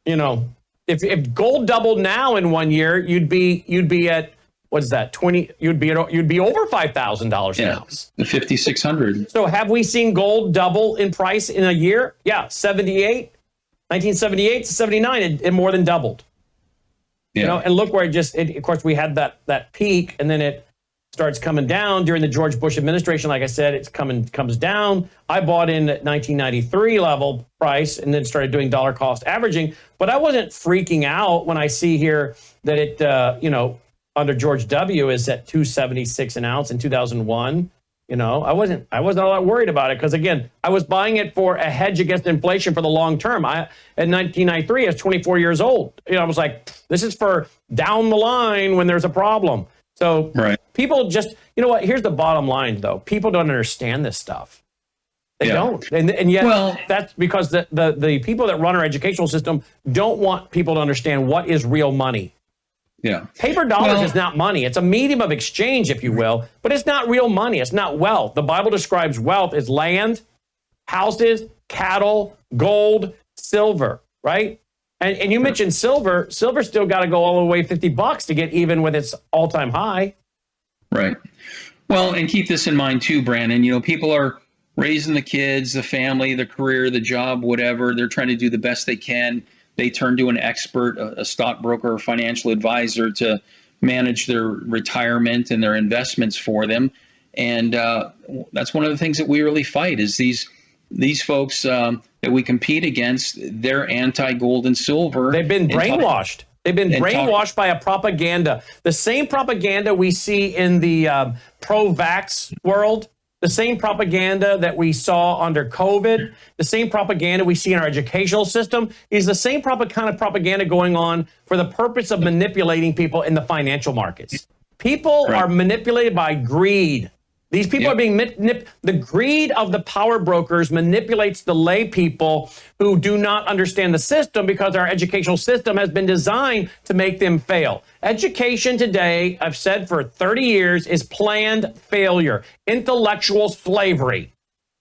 [SPEAKER 2] you know, if gold doubled now in 1 year, you'd be at, what is that, 20, you'd be over $5,000 an ounce.
[SPEAKER 6] The 5,600.
[SPEAKER 2] So have we seen gold double in price in a year? Yeah, 1978 to 79, it more than doubled. Yeah. You know, and look where of course, we had that peak, and then it starts coming down during the George Bush administration. Like I said, it comes down. I bought in at 1993 level price and then started doing dollar cost averaging. But I wasn't freaking out when I see here that it, you know, under George W. is at 276 an ounce in 2001. You know, I wasn't all that worried about it because, again, I was buying it for a hedge against inflation for the long term. At 1993, I was 24 years old. You know, I was like, this is for down the line when there's a problem. So
[SPEAKER 6] Right.
[SPEAKER 2] people just, you know what? Here's the bottom line, though. People don't understand this stuff. They
[SPEAKER 6] Yeah.
[SPEAKER 2] don't. And yet
[SPEAKER 6] Well-
[SPEAKER 2] that's because the people that run our educational system don't want people to understand what is real money.
[SPEAKER 6] Yeah.
[SPEAKER 2] Paper dollars
[SPEAKER 6] Well-
[SPEAKER 2] is not money. It's a medium of exchange, if you will, but it's not real money. It's not wealth. The Bible describes wealth as land, houses, cattle, gold, silver, right? And you mentioned silver. Silver still got to go all the way $50 to get even with its all-time high.
[SPEAKER 6] Right. Well, and keep this in mind too, Brandon. You know, people are raising the kids, the family, the career, the job, whatever. They're trying to do the best they can. They turn to an expert, a stockbroker or financial advisor to manage their retirement and their investments for them. And that's one of the things that we really fight is these folks that we compete against. They're anti-gold and silver.
[SPEAKER 2] They've been brainwashed. They've been brainwashed by a propaganda. The same propaganda we see in the pro-vax world, the same propaganda that we saw under COVID, the same propaganda we see in our educational system is the same kind of propaganda going on for the purpose of manipulating people in the financial markets. People are manipulated by greed. These people are being the greed of the power brokers manipulates the lay people who do not understand the system because our educational system has been designed to make them fail. Education today, I've said for 30 years, is planned failure, intellectual slavery.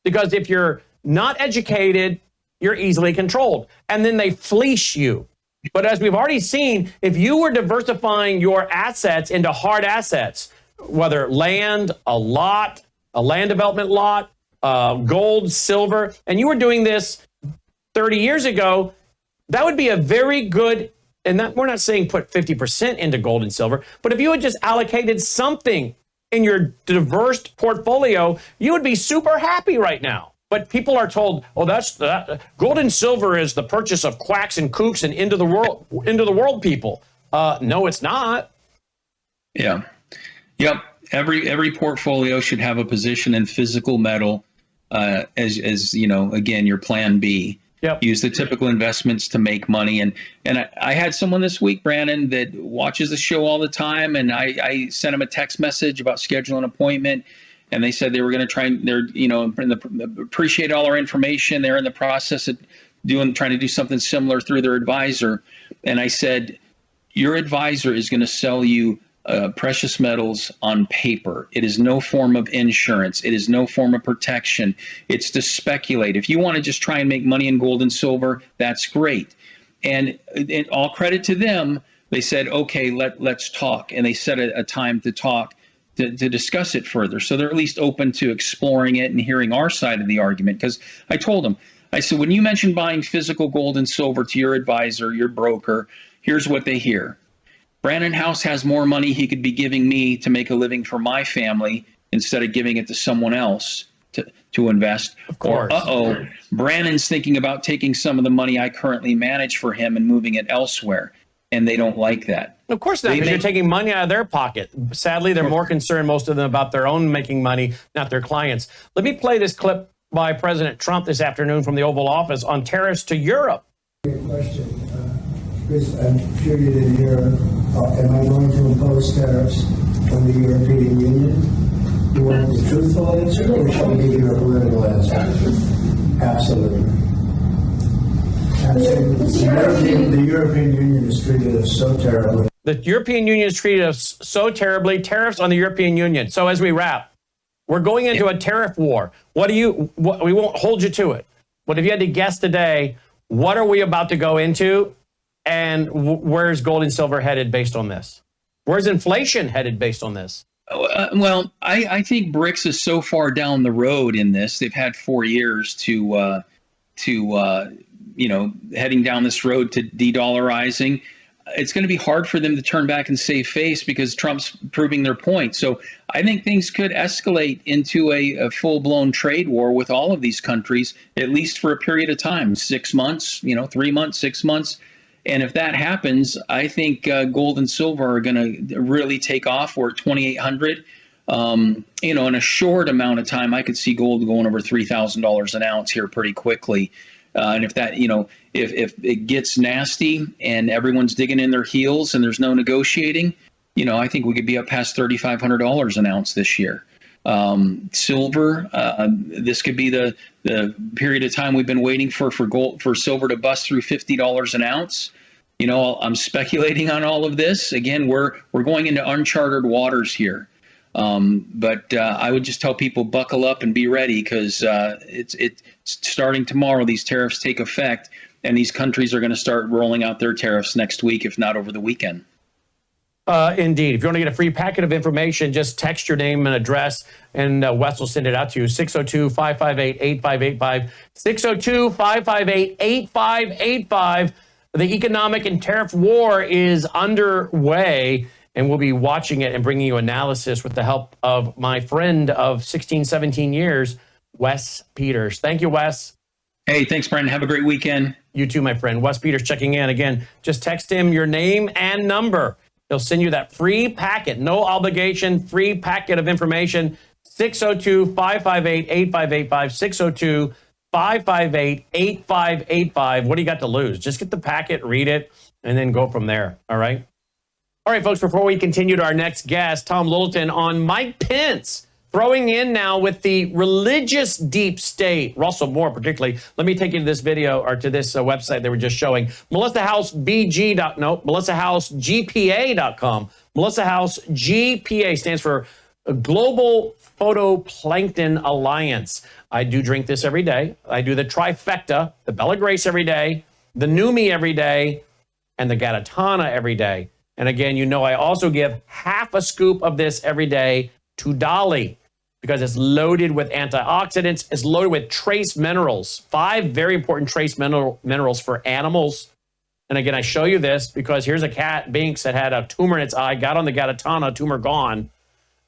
[SPEAKER 2] Because if you're not educated, you're easily controlled. And then they fleece you. But as we've already seen, if you were diversifying your assets into hard assets, whether land, a land development lot, gold, silver, and you were doing this 30 years ago, that would be a very good, and that we're not saying put 50% into gold and silver, but if you had just allocated something in your diverse portfolio, you would be super happy right now. But people are told, oh, gold and silver is the purchase of quacks and kooks and into the world people. No, it's not.
[SPEAKER 6] Yeah. Yep. Every portfolio should have a position in physical metal as you know, again, your plan B.
[SPEAKER 2] Yep.
[SPEAKER 6] Use the typical investments to make money. And I had someone this week, Brandon, that watches the show all the time. And I sent him a text message about scheduling an appointment. And they said they were going to try, appreciate all our information. They're in the process of trying to do something similar through their advisor. And I said, your advisor is going to sell you precious metals on paper. It is no form of insurance. It is no form of protection. It's to speculate. If you want to just try and make money in gold and silver, that's great. And all credit to them. They said, okay, let's talk. And they set a time to talk to discuss it further. So they're at least open to exploring it and hearing our side of the argument. Because I told them, I said, when you mention buying physical gold and silver to your advisor, your broker, here's what they hear. Brandon House has more money he could be giving me to make a living for my family instead of giving it to someone else to invest.
[SPEAKER 2] Of course.
[SPEAKER 6] Or, Brandon's thinking about taking some of the money I currently manage for him and moving it elsewhere. And they don't like that.
[SPEAKER 2] Of course not, because you're taking money out of their pocket. Sadly, they're more concerned, most of them, about their own making money, not their clients. Let me play this clip by President Trump this afternoon from the Oval Office on tariffs to Europe.
[SPEAKER 7] Question, Chris, I'm sure you didn't hear, am I going to impose tariffs on the European Union? You want the truthful answer, or shall we give you a political answer? Absolutely. The European Union is treated us so terribly.
[SPEAKER 2] The European Union has treated us so terribly. Tariffs on the European Union. So as we wrap, we're going into a tariff war. We won't hold you to it. But if you had to guess today, what are we about to go into? And where's gold and silver headed based on this? Where's inflation headed based on this?
[SPEAKER 6] Well, I think BRICS is so far down the road in this. They've had 4 years to heading down this road to de-dollarizing. It's going to be hard for them to turn back and save face because Trump's proving their point. So I think things could escalate into a full-blown trade war with all of these countries, at least for a period of time, 6 months, 3 months, 6 months. And if that happens, I think gold and silver are going to really take off. We're at 2,800. In a short amount of time, I could see gold going over $3,000 an ounce here pretty quickly. And if that, if it gets nasty and everyone's digging in their heels and there's no negotiating, I think we could be up past $3,500 an ounce this year. Silver, this could be the period of time we've been waiting for silver to bust through $50 an ounce. I'm speculating on all of this. Again, we're going into uncharted waters here. But I would just tell people buckle up and be ready, because it's starting tomorrow. These tariffs take effect, and these countries are going to start rolling out their tariffs next week, if not over the weekend.
[SPEAKER 2] Indeed. If you want to get a free packet of information, just text your name and address, and Wes will send it out to you. 602-558-8585. 602-558-8585. The economic and tariff war is underway, and we'll be watching it and bringing you analysis with the help of my friend of 16, 17 years, Wes Peters. Thank you, Wes.
[SPEAKER 6] Hey, thanks, Brandon. Have a great weekend.
[SPEAKER 2] You too, my friend. Wes Peters checking in. Again, just text him your name and number. He'll send you that free packet, no obligation, free packet of information. 602-558-8585. 602-558-8585. What do you got to lose? Just get the packet, read it, and then go from there. All right? All right, folks, before we continue to our next guest, Tom Littleton on Mike Pence, throwing in now with the religious deep state, Russell Moore particularly. Let me take you to this video, or to this website they were just showing. MelissaHouseGPA.com. Melissa House GPA stands for Global Phytoplankton Alliance. I do drink this every day. I do the trifecta, the Bella Grace every day, the Numi every day, and the Gatatana every day. And again, I also give half a scoop of this every day to Dolly, because it's loaded with antioxidants. It's loaded with trace minerals, 5 very important trace minerals for animals. And again, I show you this because here's a cat, Binks, that had a tumor in its eye, got on the Gatatana, tumor gone.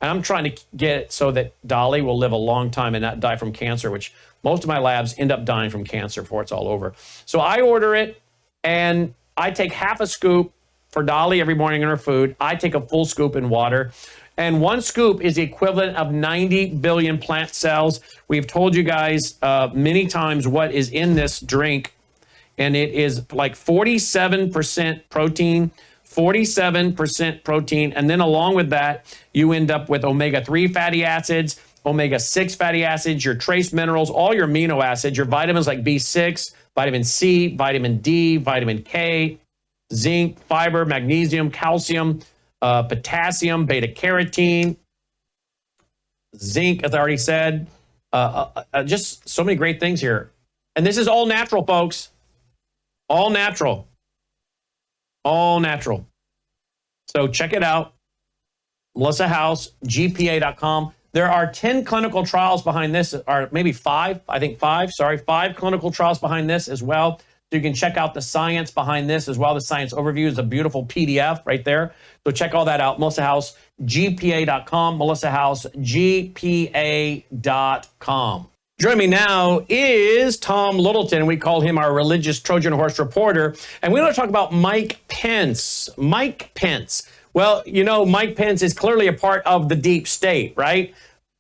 [SPEAKER 2] And I'm trying to get it so that Dolly will live a long time and not die from cancer, which most of my labs end up dying from cancer before it's all over. So I order it, and I take half a scoop for Dolly every morning in her food. I take a full scoop in water. And 1 scoop is the equivalent of 90 billion plant cells. We've told you guys many times what is in this drink. And it is like 47% protein, 47% protein. And then along with that, you end up with omega-3 fatty acids, omega-6 fatty acids, your trace minerals, all your amino acids, your vitamins like B6, vitamin C, vitamin D, vitamin K, zinc, fiber, magnesium, calcium, potassium, beta carotene, zinc, as I already said, just so many great things here. And this is all natural, folks. All natural. All natural. So check it out. MelissaHouseGPA.com. There are 10 clinical trials behind this, or maybe 5, I think 5 clinical trials behind this as well. So you can check out the science behind this as well. The science overview is a beautiful PDF right there. So check all that out. MelissaHouseGPA.com. MelissaHouseGPA.com. Joining me now is Tom Littleton. We call him our religious Trojan horse reporter. And we want to talk about Mike Pence. Mike Pence. Well, Mike Pence is clearly a part of the deep state, right?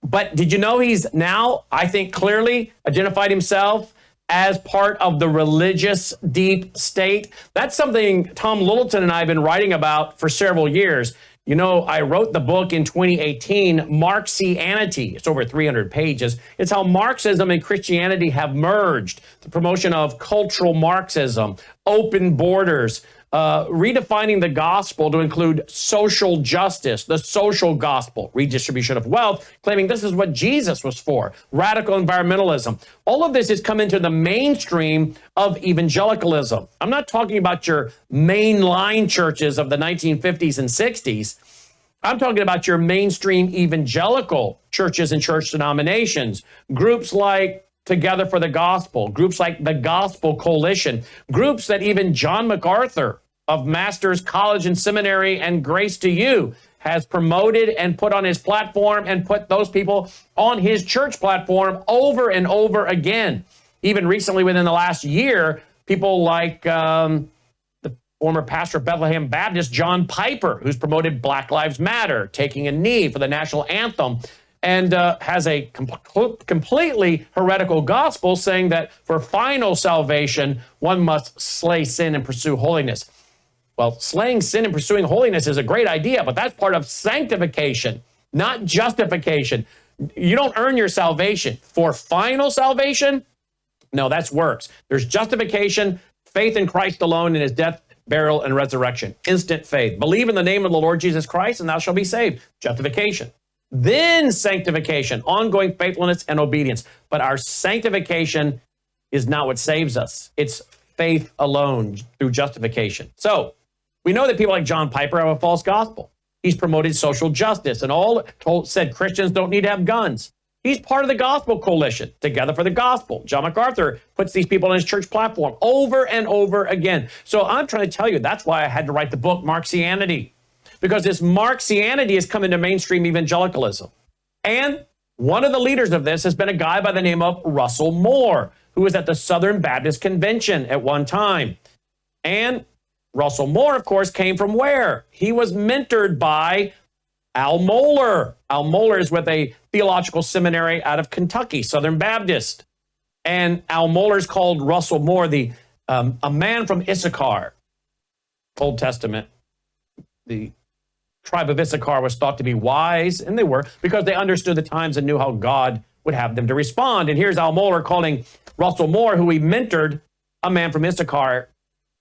[SPEAKER 2] But did you know he's now, I think, clearly identified himself as part of the religious deep state? That's something Tom Littleton and I have been writing about for several years. I wrote the book in 2018, Marxianity. It's over 300 pages. It's how Marxism and Christianity have merged. The promotion of cultural Marxism, open borders, redefining the gospel to include social justice, the social gospel, redistribution of wealth, claiming this is what Jesus was for, radical environmentalism. All of this has come into the mainstream of evangelicalism. I'm not talking about your mainline churches of the 1950s and 60s. I'm talking about your mainstream evangelical churches and church denominations, groups like Together for the Gospel, groups like the Gospel Coalition, groups that even John MacArthur of Masters College and Seminary and Grace to You has promoted and put on his platform, and put those people on his church platform over and over again. Even recently, within the last year, people like the former pastor of Bethlehem Baptist, John Piper, who's promoted Black Lives Matter, taking a knee for the national anthem, and has a completely heretical gospel saying that for final salvation, one must slay sin and pursue holiness. Well, slaying sin and pursuing holiness is a great idea, but that's part of sanctification, not justification. You don't earn your salvation. For final salvation, no, that's works. There's justification, faith in Christ alone in his death, burial, and resurrection. Instant faith. Believe in the name of the Lord Jesus Christ, and thou shalt be saved. Justification. Then sanctification, ongoing faithfulness and obedience. But our sanctification is not what saves us. It's faith alone through justification. So we know that people like John Piper have a false gospel. He's promoted social justice and said Christians don't need to have guns. He's part of the gospel coalition, Together for the Gospel. John MacArthur puts these people on his church platform over and over again. So I'm trying to tell you, that's why I had to write the book, Marxianity, because this Marxianity has come into mainstream evangelicalism. And one of the leaders of this has been a guy by the name of Russell Moore, who was at the Southern Baptist Convention at one time. And Russell Moore, of course, came from where? He was mentored by Al Mohler. Al Mohler is with a theological seminary out of Kentucky, Southern Baptist. And Al Mohler's called Russell Moore a man from Issachar, Old Testament. The tribe of Issachar was thought to be wise, and they were, because they understood the times and knew how God would have them to respond. And here's Al Mohler calling Russell Moore, who he mentored, a man from Issachar.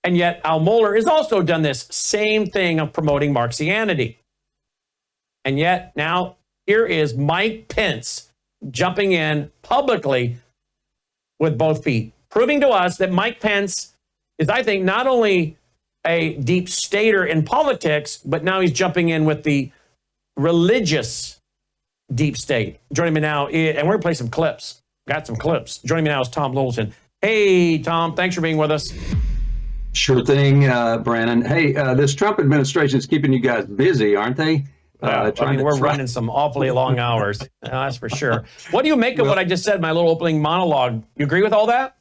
[SPEAKER 2] And yet Al Mohler has also done this same thing of promoting Marxianity. And yet now here is Mike Pence jumping in publicly with both feet, proving to us that Mike Pence is, I think, not only a deep stater in politics, but now he's jumping in with the religious deep state. Joining me now, and we're going to play some clips. Got some clips. Joining me now is Tom Littleton. Hey, Tom, thanks for being with us.
[SPEAKER 8] Sure thing, Brandon. Hey, this Trump administration is keeping you guys busy, aren't they?
[SPEAKER 2] We're running some awfully long hours. That's for sure. What do you make of what I just said, my little opening monologue? You agree with all that?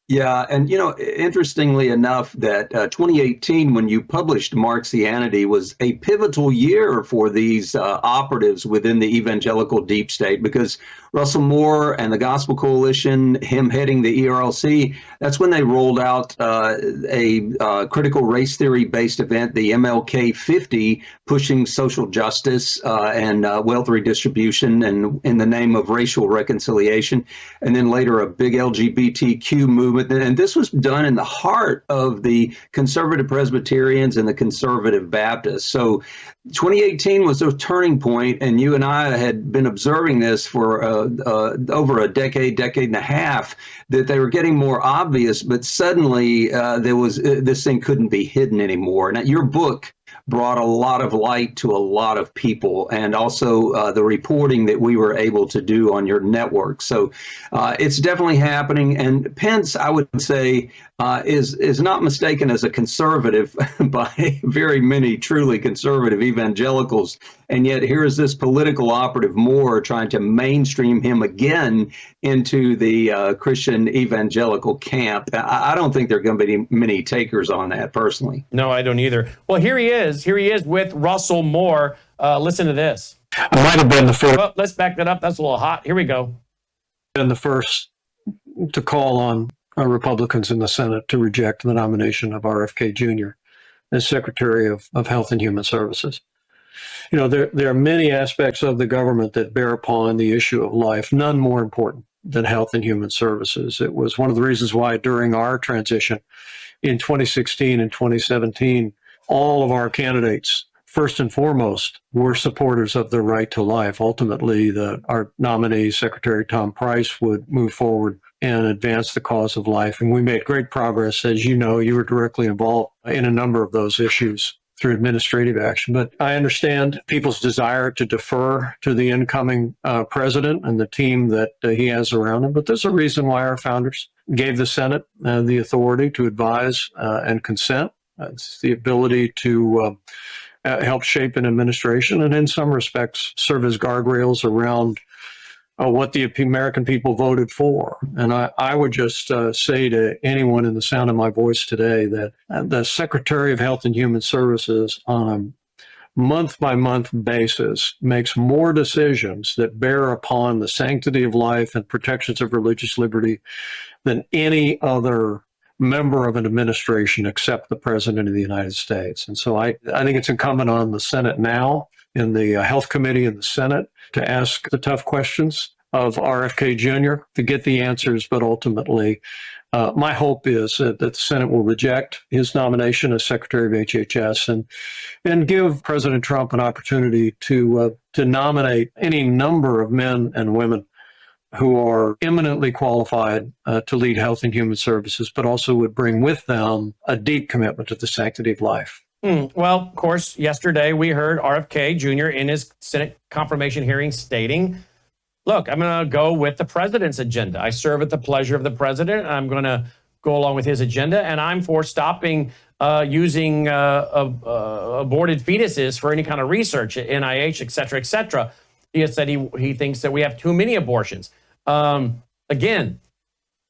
[SPEAKER 8] Yeah, and interestingly enough, that 2018, when you published Marxianity, was a pivotal year for these operatives within the evangelical deep state, because Russell Moore and the Gospel Coalition, him heading the ERLC, that's when they rolled out a critical race theory-based event, the MLK 50, pushing social justice and wealth redistribution and in the name of racial reconciliation, and then later a big LGBTQ movement. And this was done in the heart of the conservative Presbyterians and the conservative Baptists. So 2018 was a turning point, and you and I had been observing this for over a decade and a half, that they were getting more obvious, but suddenly this thing couldn't be hidden anymore. Now, your book brought a lot of light to a lot of people, and also the reporting that we were able to do on your network. So it's definitely happening. And Pence, I would say, is not mistaken as a conservative by very many truly conservative evangelicals. And yet here is this political operative Moore trying to mainstream him again into the Christian evangelical camp. I don't think there are going to be many takers on that, personally.
[SPEAKER 2] No, I don't either. Well, here he is. Here he is with Russell Moore. Listen to this.
[SPEAKER 9] I might have been the first.
[SPEAKER 2] Well, let's back that up. That's a little hot. Here we go.
[SPEAKER 9] Been the first to call on Republicans in the Senate to reject the nomination of RFK Jr. as Secretary of Health and Human Services. There are many aspects of the government that bear upon the issue of life, none more important than health and human services. It was one of the reasons why during our transition in 2016 and 2017, all of our candidates, first and foremost, were supporters of the right to life. Ultimately, our nominee, Secretary Tom Price, would move forward and advance the cause of life. And we made great progress. As you know, you were directly involved in a number of those issues through administrative action. But I understand people's desire to defer to the incoming president and the team that he has around him. But there's a reason why our founders gave the Senate the authority to advise and consent. It's the ability to help shape an administration and in some respects serve as guardrails around what the American people voted for. And I would just say to anyone in the sound of my voice today that the Secretary of Health and Human Services on a month-by-month basis makes more decisions that bear upon the sanctity of life and protections of religious liberty than any other member of an administration except the President of the United States. And so I think it's incumbent on the Senate now, in the Health Committee in the Senate, to ask the tough questions of RFK Jr., to get the answers, but ultimately my hope is that the Senate will reject his nomination as Secretary of HHS and give President Trump an opportunity to nominate any number of men and women who are eminently qualified to lead Health and Human Services, but also would bring with them a deep commitment to the sanctity of life.
[SPEAKER 2] Well, of course, yesterday we heard RFK Jr. in his Senate confirmation hearing stating, look, I'm going to go with the president's agenda. I serve at the pleasure of the president. I'm going to go along with his agenda, and I'm for stopping using aborted fetuses for any kind of research at NIH, et cetera, et cetera. He has said he thinks that we have too many abortions. Again,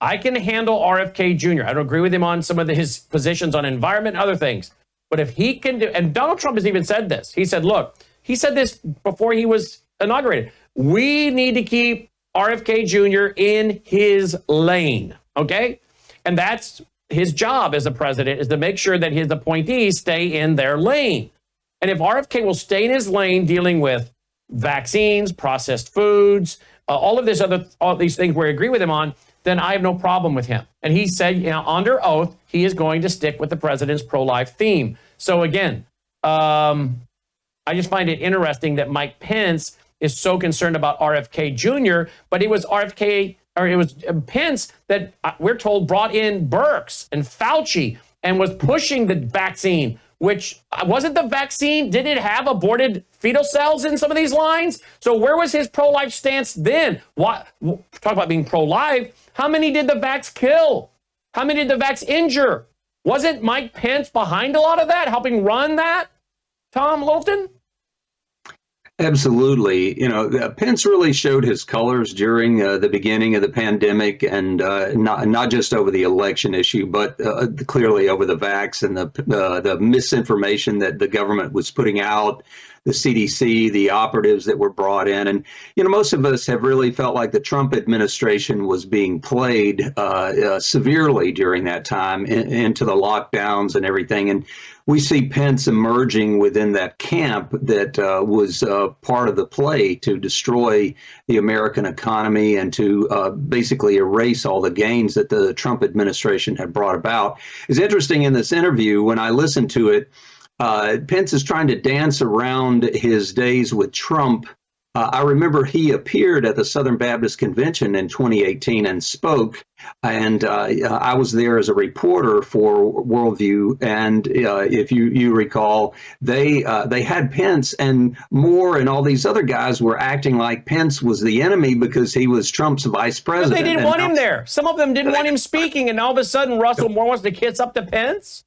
[SPEAKER 2] I can handle RFK Jr. I don't agree with him on some of his positions on environment and other things. But if he can do, and Donald Trump has even said this, he said, look, he said this before he was inaugurated. We need to keep RFK Jr. in his lane, okay? And that's his job as a president, is to make sure that his appointees stay in their lane. And if RFK will stay in his lane dealing with vaccines, processed foods, all these things where I agree with him on, then I have no problem with him. And he said, under oath, he is going to stick with the president's pro-life theme. So again, I just find it interesting that Mike Pence is so concerned about RFK Jr., but it was Pence that we're told brought in Birx and Fauci and was pushing the vaccine, which wasn't the vaccine. Did it have aborted fetal cells in some of these lines? So where was his pro-life stance then? Talk about being pro-life. How many did the vax kill? How many did the vax injure? Wasn't Mike Pence behind a lot of that, helping run that, Tom Littleton?
[SPEAKER 8] Absolutely. Pence really showed his colors during the beginning of the pandemic, and not just over the election issue, but clearly over the vax and the misinformation that the government was putting out, the CDC, the operatives that were brought in. And, most of us have really felt like the Trump administration was being played severely during that time into the lockdowns and everything. And we see Pence emerging within that camp that was part of the play to destroy the American economy and to basically erase all the gains that the Trump administration had brought about. It's interesting in this interview, when I listened to it, Pence is trying to dance around his days with Trump. I remember he appeared at the Southern Baptist Convention in 2018 and spoke, and I was there as a reporter for Worldview. And if you recall, they had Pence, and Moore and all these other guys were acting like Pence was the enemy because he was Trump's vice president.
[SPEAKER 2] But they didn't want him there. Some of them didn't want him speaking, and all of a sudden Russell Moore wants to kiss up to Pence.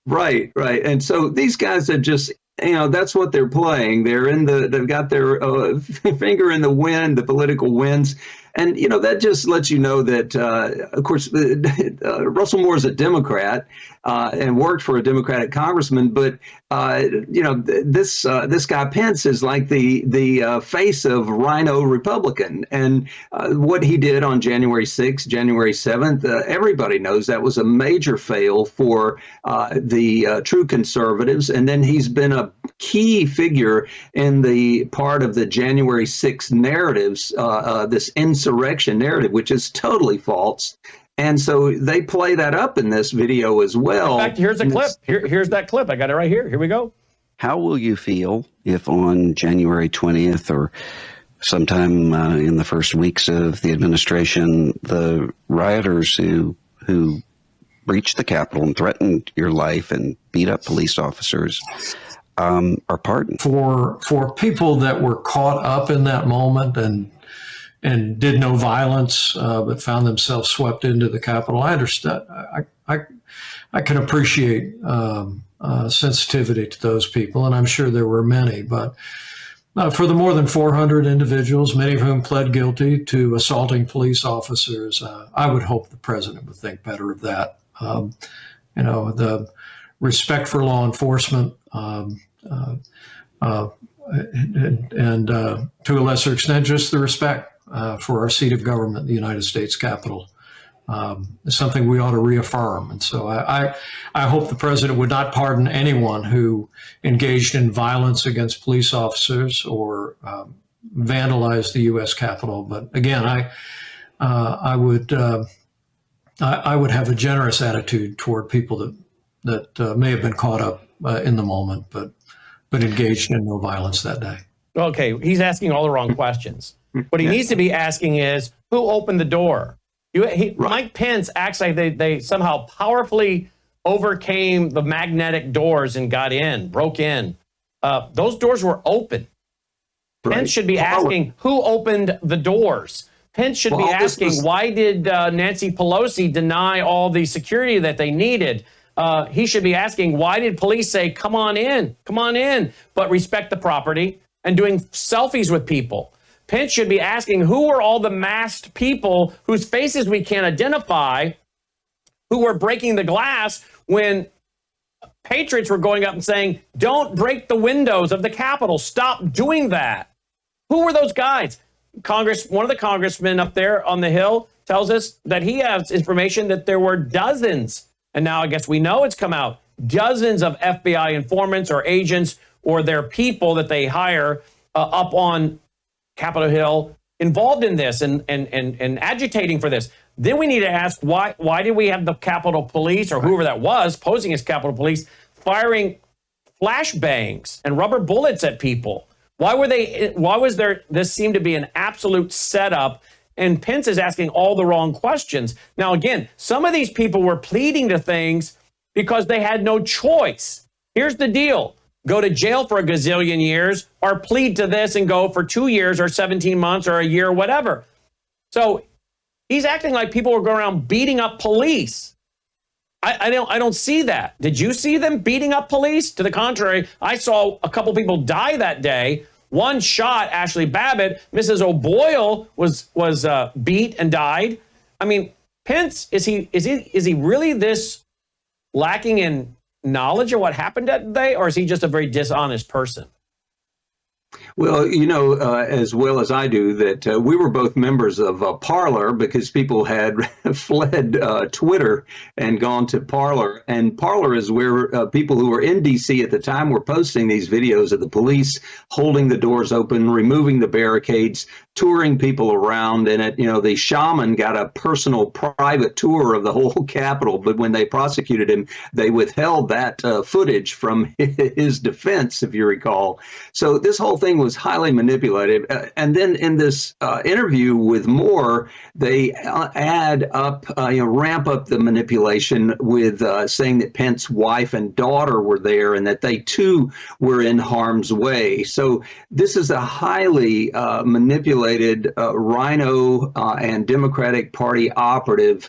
[SPEAKER 8] Right. And so these guys are just, that's what they're playing. They've got their finger in the wind, the political winds. And, that just lets you know that, of course, Russell Moore is a Democrat and worked for a Democratic congressman. But, this guy Pence is like the face of Rhino Republican. And what he did on January 6th, January 7th, everybody knows that was a major fail for the true conservatives. And then he's been a key figure in the part of the January 6th narratives, this insurrection narrative, which is totally false. And so they play that up in this video as well.
[SPEAKER 2] In fact, here's a clip. Here's that clip. I got it right here. Here we go.
[SPEAKER 10] How will you feel if on January 20th or sometime in the first weeks of the administration, the rioters who breached the Capitol and threatened your life and beat up police officers are pardoned?
[SPEAKER 9] For people that were caught up in that moment and did no violence, but found themselves swept into the Capitol, I understand. I can appreciate sensitivity to those people, and I'm sure there were many. But for the more than 400 individuals, many of whom pled guilty to assaulting police officers, I would hope the president would think better of that. The respect for law enforcement, and to a lesser extent, just the respect for our seat of government, the United States Capitol, is something we ought to reaffirm. And so I hope the president would not pardon anyone who engaged in violence against police officers or vandalized the U.S. Capitol. But again, I would have a generous attitude toward people that may have been caught up in the moment, but engaged in no violence that day.
[SPEAKER 2] Okay, he's asking all the wrong questions. What he needs to be asking is, who opened the door? Mike Pence acts like they somehow powerfully overcame the magnetic doors and broke in. Those doors were open. Pence should be asking, who opened the doors? Pence should be asking, why did Nancy Pelosi deny all the security that they needed? He should be asking, why did police say, come on in, but respect the property, and doing selfies with people? Pence should be asking, who were all the masked people whose faces we can't identify, who were breaking the glass when patriots were going up and saying, don't break the windows of the Capitol, stop doing that? Who were those guys? One of the congressmen up there on the Hill tells us that he has information that there were dozens, and now I guess we know it's come out, dozens of FBI informants or agents or their people that they hire up on Capitol Hill involved in this and agitating for this. Then we need to ask, why did we have the Capitol Police or whoever that was posing as Capitol Police firing flashbangs and rubber bullets at people? Why was there, this seemed to be an absolute setup, and Pence is asking all the wrong questions. Now, again, some of these people were pleading to things because they had no choice. Here's the deal. Go to jail for a gazillion years or plead to this and go for 2 years or 17 months or a year, whatever. So he's acting like people were going around beating up police. I don't see that. Did you see them beating up police? To the contrary, I saw a couple people die that day. One shot Ashley Babbitt. Mrs. O'Boyle was beat and died. I mean, Pence, is he really this lacking in knowledge of what happened that day, or is he just a very dishonest person?
[SPEAKER 8] Well, you know, as well as I do, that we were both members of Parler because people had fled Twitter and gone to Parler. And Parler is where people who were in D.C. at the time were posting these videos of the police holding the doors open, removing the barricades, touring people around. And the shaman got a personal private tour of the whole Capitol. But when they prosecuted him, they withheld that footage from his defense, if you recall. So this whole thing was highly manipulative. And then in this interview with Moore, they ramp up the manipulation with saying that Pence's wife and daughter were there and that they too were in harm's way. So this is a highly manipulated Rhino and Democratic Party operative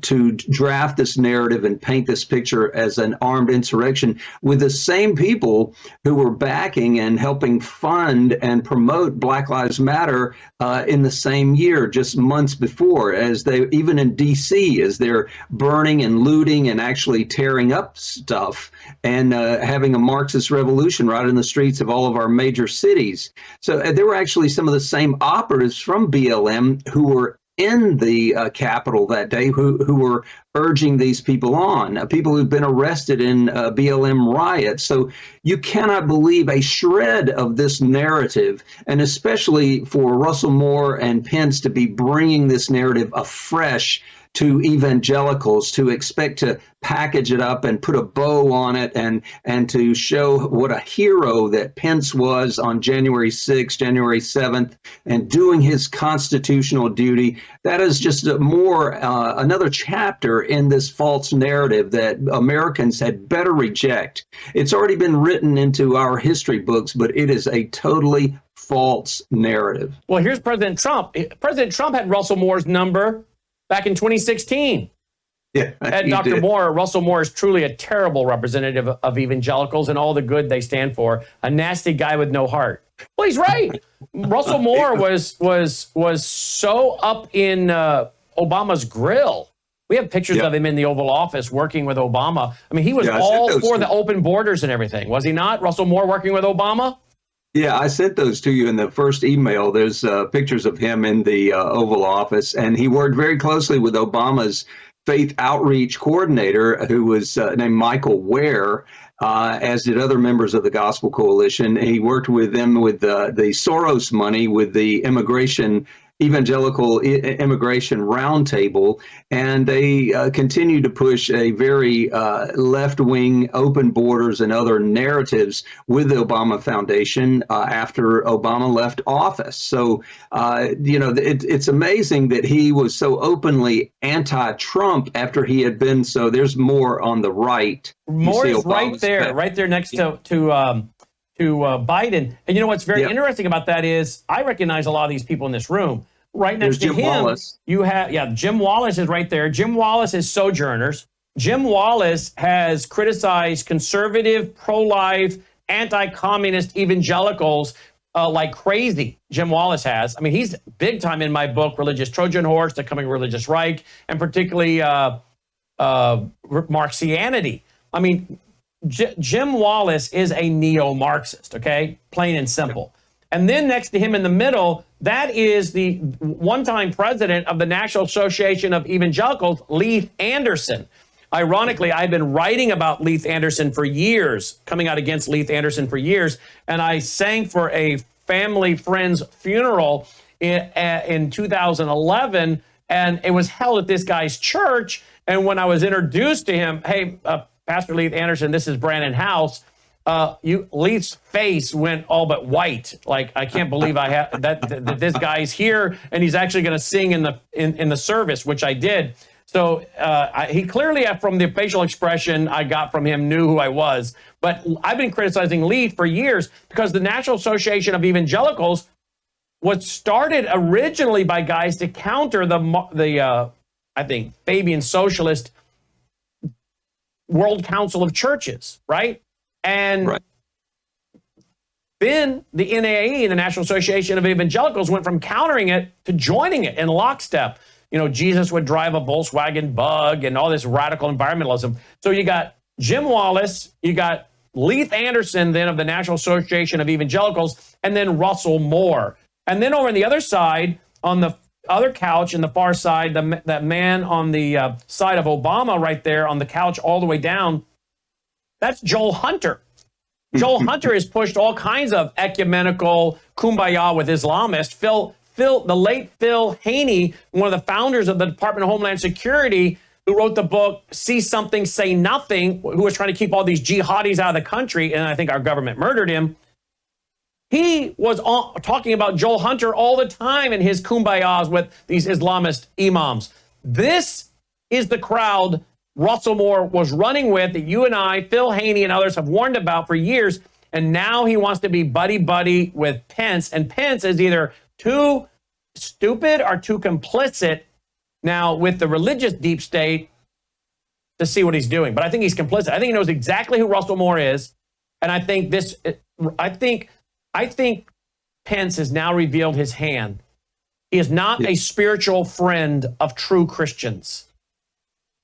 [SPEAKER 8] to draft this narrative and paint this picture as an armed insurrection with the same people who were backing and helping fund and promote Black Lives Matter in the same year, just months before, as they, even in D.C., as they're burning and looting and actually tearing up stuff and having a Marxist revolution right in the streets of all of our major cities. So there were actually some of the same operatives from BLM who were in the Capitol that day who were urging these people on, people who've been arrested in BLM riots. So you cannot believe a shred of this narrative, and especially for Russell Moore and Pence to be bringing this narrative afresh to evangelicals, to expect to package it up and put a bow on it and to show what a hero that Pence was on January 6th, January 7th, and doing his constitutional duty. That is just another chapter in this false narrative that Americans had better reject. It's already been written into our history books, but it is a totally false narrative.
[SPEAKER 2] Well, here's President Trump. President Trump had Russell Moore's number back in 2016.
[SPEAKER 8] Yeah,
[SPEAKER 2] and Dr. Moore, Russell Moore is truly a terrible representative of evangelicals and all the good they stand for. A nasty guy with no heart. Well, he's right. Russell Moore was so up in Obama's grill. We have pictures of him in the Oval Office working with Obama. I mean, he was all for the open borders and everything. Was he not? Russell Moore working with Obama?
[SPEAKER 8] Yeah, I sent those to you in the first email. There's pictures of him in the Oval Office, and he worked very closely with Obama's faith outreach coordinator, who was named Michael Ware, as did other members of the Gospel Coalition. He worked with them with the Soros money, with the evangelical immigration roundtable, and they continue to push a very left-wing open borders and other narratives with the Obama Foundation after Obama left office. So, it's amazing that he was so openly anti-Trump after he had been. So there's more on the right.
[SPEAKER 2] More is right there next to Biden. And you know what's very interesting about that is I recognize a lot of these people in this room. Right next to him,
[SPEAKER 8] Wallace.
[SPEAKER 2] You have, Jim Wallace is right there. Jim Wallace is Sojourners. Jim Wallace has criticized conservative, pro-life, anti-communist evangelicals like crazy. Jim Wallace has. I mean, he's big time in my book, Religious Trojan Horse, The Coming Religious Reich, and particularly Marxianity. I mean, Jim Wallace is a neo-Marxist, okay? Plain and simple. And then next to him in the middle, that is the one-time president of the National Association of Evangelicals, Leith Anderson. Ironically, I've been writing about Leith Anderson for years, coming out against Leith Anderson for years, and I sang for a family friend's funeral in 2011, and it was held at this guy's church. And when I was introduced to him, hey, Pastor Leith Anderson, this is Brandon House. Leith's face went all but white. Like, I can't believe I have that this guy's here and he's actually going to sing in the service, which I did. So he clearly, from the facial expression I got from him, knew who I was. But I've been criticizing Leith for years because the National Association of Evangelicals was started originally by guys to counter the I think Fabian Socialist World Council of Churches, right? And then the NAE, the National Association of Evangelicals, went from countering it to joining it in lockstep. You know, Jesus would drive a Volkswagen Bug and all this radical environmentalism. So you got Jim Wallace, you got Leith Anderson, then of the National Association of Evangelicals, and then Russell Moore. And then over on the other side, on the other couch in the far side, that man on the side of Obama right there on the couch all the way down, that's Joel Hunter. Joel Hunter has pushed all kinds of ecumenical kumbaya with Islamists. The late Phil Haney, one of the founders of the Department of Homeland Security, who wrote the book See Something, Say Nothing, who was trying to keep all these jihadis out of the country, and I think our government murdered him. He was talking about Joel Hunter all the time in his kumbayas with these Islamist imams. This is the crowd Russell Moore was running with, that you and I, Phil Haney, and others have warned about for years. And now he wants to be buddy-buddy with Pence. And Pence is either too stupid or too complicit now with the religious deep state to see what he's doing. But I think he's complicit. I think he knows exactly who Russell Moore is. And I think I think Pence has now revealed his hand. He is not a spiritual friend of true Christians.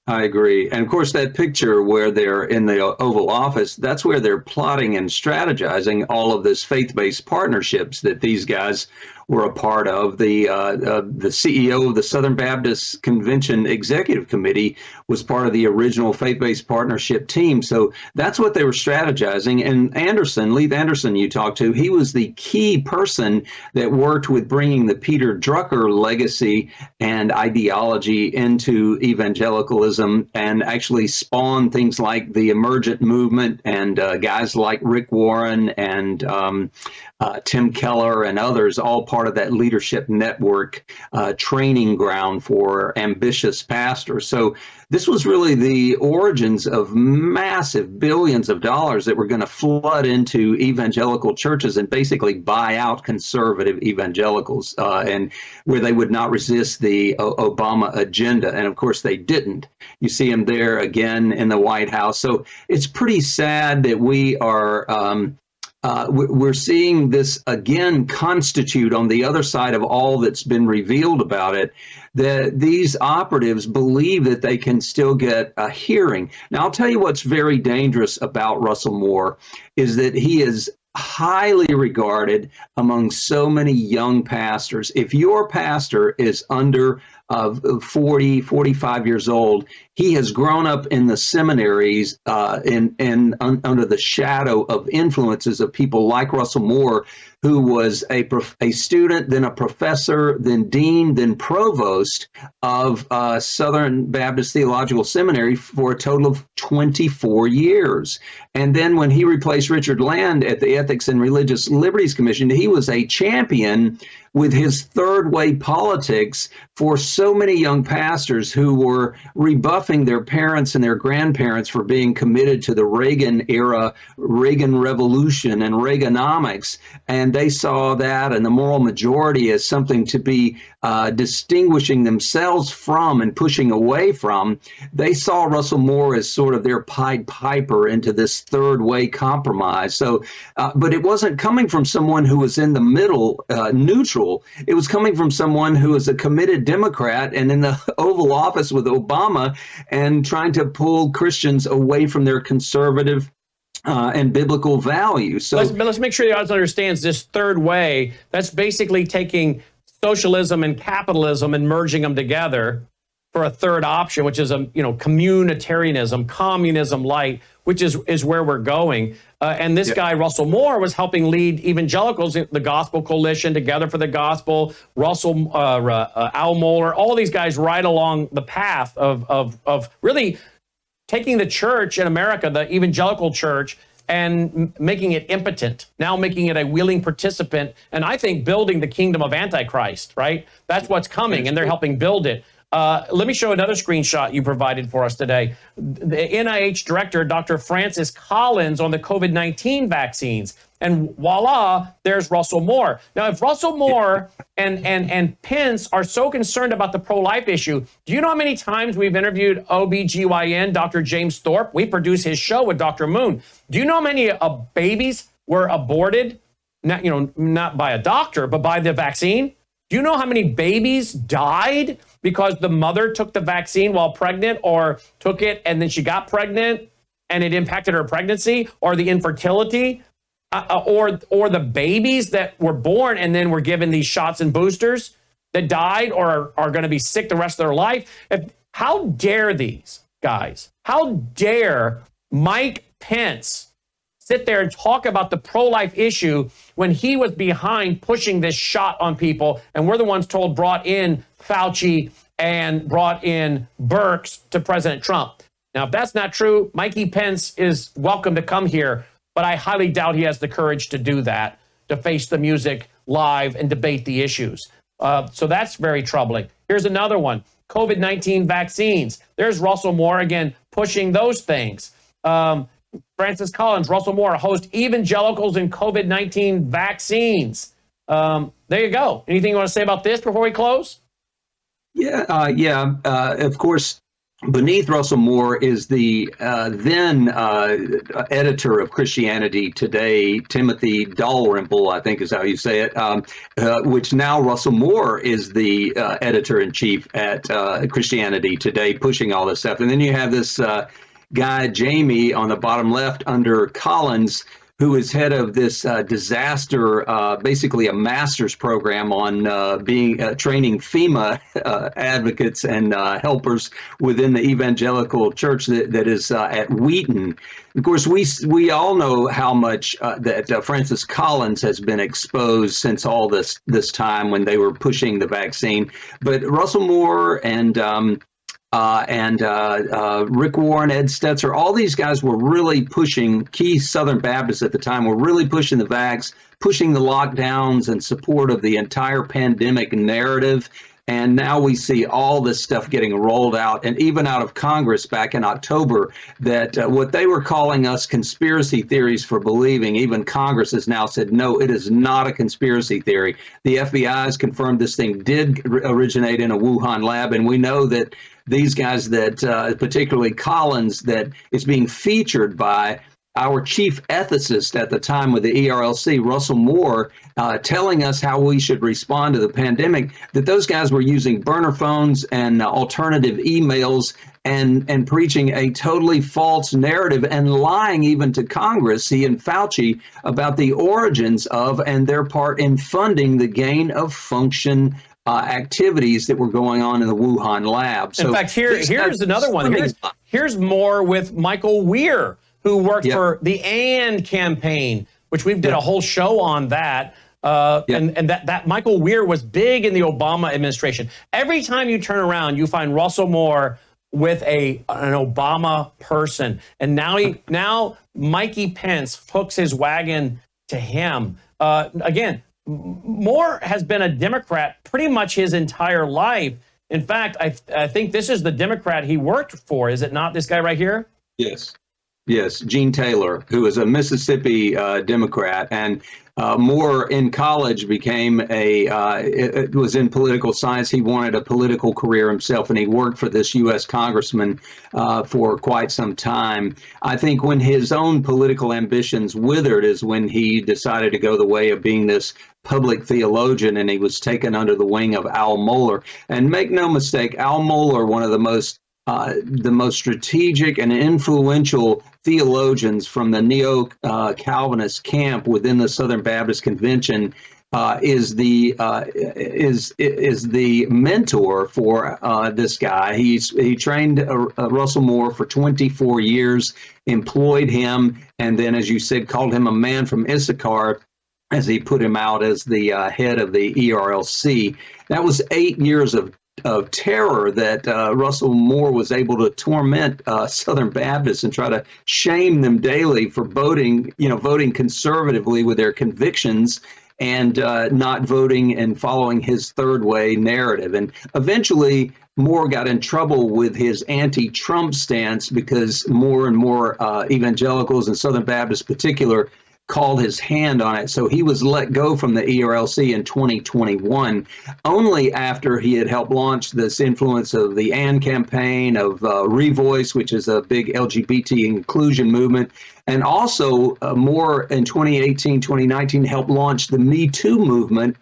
[SPEAKER 8] I agree. And of course, that picture where they're in the Oval Office, that's where they're plotting and strategizing all of this faith-based partnerships that these guys were a part of. The CEO of the Southern Baptist Convention Executive Committee was part of the original faith-based partnership team. So that's what they were strategizing. And Leith Anderson, you talked to, he was the key person that worked with bringing the Peter Drucker legacy and ideology into evangelicalism and actually spawned things like the emergent movement and guys like Rick Warren and Tim Keller and others, all part of that leadership network training ground for ambitious pastors. So this was really the origins of massive billions of dollars that were going to flood into evangelical churches and basically buy out conservative evangelicals, and where they would not resist the Obama agenda. And of course, they didn't. You see him there again in the White House. So it's pretty sad that we are we're seeing this again constitute on the other side of all that's been revealed about it, that these operatives believe that they can still get a hearing. Now, I'll tell you what's very dangerous about Russell Moore is that he is highly regarded among so many young pastors. If your pastor is under 40, 45 years old, he has grown up in the seminaries under the shadow of influences of people like Russell Moore, who was a student, then a professor, then dean, then provost of Southern Baptist Theological Seminary for a total of 24 years. And then when he replaced Richard Land at the Ethics and Religious Liberties Commission, he was a champion with his third way politics for so many young pastors who were rebuffing their parents and their grandparents for being committed to the Reagan era, Reagan revolution and Reaganomics. And they saw that and the moral majority as something to be distinguishing themselves from and pushing away from. They saw Russell Moore as sort of their Pied Piper into this third way compromise. So, but it wasn't coming from someone who was in the middle, neutral. It was coming from someone who is a committed Democrat and in the Oval Office with Obama and trying to pull Christians away from their conservative and biblical values. So
[SPEAKER 2] let's make sure the audience understands this third way. That's basically taking socialism and capitalism and merging them together for a third option, which is communitarianism, communism light, which is where we're going. And this guy, Russell Moore, was helping lead evangelicals, the Gospel Coalition, Together for the Gospel, Russell, Al Mohler, all these guys right along the path of really taking the church in America, the evangelical church, and making it impotent, now making it a willing participant, and I think building the kingdom of Antichrist, right? That's what's coming, and they're helping build it. Let me show another screenshot you provided for us today. The NIH director, Dr. Francis Collins, on the COVID-19 vaccines. And voila, there's Russell Moore. Now, if Russell Moore and Pence are so concerned about the pro-life issue, do you know how many times we've interviewed OBGYN, Dr. James Thorpe? We produce his show with Dr. Moon. Do you know how many babies were aborted, not by a doctor, but by the vaccine? Do you know how many babies died because the mother took the vaccine while pregnant, or took it and then she got pregnant and it impacted her pregnancy, or the infertility, or the babies that were born and then were given these shots and boosters that died or are going to be sick the rest of their life? How dare these guys? How dare Mike Pence sit there and talk about the pro-life issue when he was behind pushing this shot on people, and we're the ones brought in Fauci and brought in Birx to President Trump. Now, if that's not true, Mikey Pence is welcome to come here, but I highly doubt he has the courage to do that, to face the music live and debate the issues. So that's very troubling. Here's another one, COVID-19 vaccines. There's Russell Moore again pushing those things. Francis Collins, Russell Moore, host evangelicals and COVID-19 vaccines. There you go. Anything you want to say about this before we close? Of course, beneath Russell Moore is the then editor of Christianity Today, Timothy Dalrymple, I think is how you say it, which now Russell Moore is the editor-in-chief at Christianity Today, pushing all this stuff. And then you have this guy, Jamie, on the bottom left under Collins, who is head of this disaster, basically a master's program on training FEMA advocates and helpers within the evangelical church that is at Wheaton. Of course, we all know how much that Francis Collins has been exposed since all this time when they were pushing the vaccine. But Russell Moore and Rick Warren, Ed Stetzer, all these guys were really pushing, key Southern Baptists at the time were really pushing the vax, pushing the lockdowns in support of the entire pandemic narrative. And now we see all this stuff getting rolled out, and even out of Congress back in October, that what they were calling us conspiracy theories for believing, even Congress has now said, no, it is not a conspiracy theory. The FBI has confirmed this thing did originate in a Wuhan lab, and we know that these guys that, particularly Collins, that is being featured by
[SPEAKER 8] our chief ethicist at the time with the ERLC, Russell Moore, telling us how we should respond to the pandemic, that those guys were using burner phones and alternative emails and preaching a totally false narrative and lying even to Congress, he and Fauci, about the origins of and their part in funding the gain of function activities that were going on in the Wuhan lab. So
[SPEAKER 2] in fact, here's another one. Here's more with Michael Weir, who worked for the AND campaign, which we did a whole show on that. And that Michael Weir was big in the Obama administration. Every time you turn around, you find Russell Moore with an Obama person. And now Mikey Pence hooks his wagon to him. Again, Moore has been a Democrat pretty much his entire life. In fact, I think this is the Democrat he worked for. Is it not this guy right here?
[SPEAKER 8] Yes, Gene Taylor, who is a Mississippi Democrat, and Moore in college was in political science. He wanted a political career himself, and he worked for this U.S. congressman for quite some time. I think when his own political ambitions withered is when he decided to go the way of being this public theologian, and he was taken under the wing of Al Mohler. And make no mistake, Al Mohler, one of the most strategic and influential theologians from the neo-Calvinist camp within the Southern Baptist Convention, is the mentor for this guy. He trained Russell Moore for 24 years, employed him, and then, as you said, called him a man from Issachar, as he put him out as the head of the ERLC. That was 8 years of terror that Russell Moore was able to torment Southern Baptists and try to shame them daily for voting conservatively with their convictions and not voting and following his third way narrative. And eventually Moore got in trouble with his anti-Trump stance because more and more evangelicals and Southern Baptists in particular called his hand on it. So he was let go from the ERLC in 2021, only after he had helped launch this influence of the AND campaign, of Revoice, which is a big LGBT inclusion movement. And also more in 2018, 2019, helped launch the Me Too movement,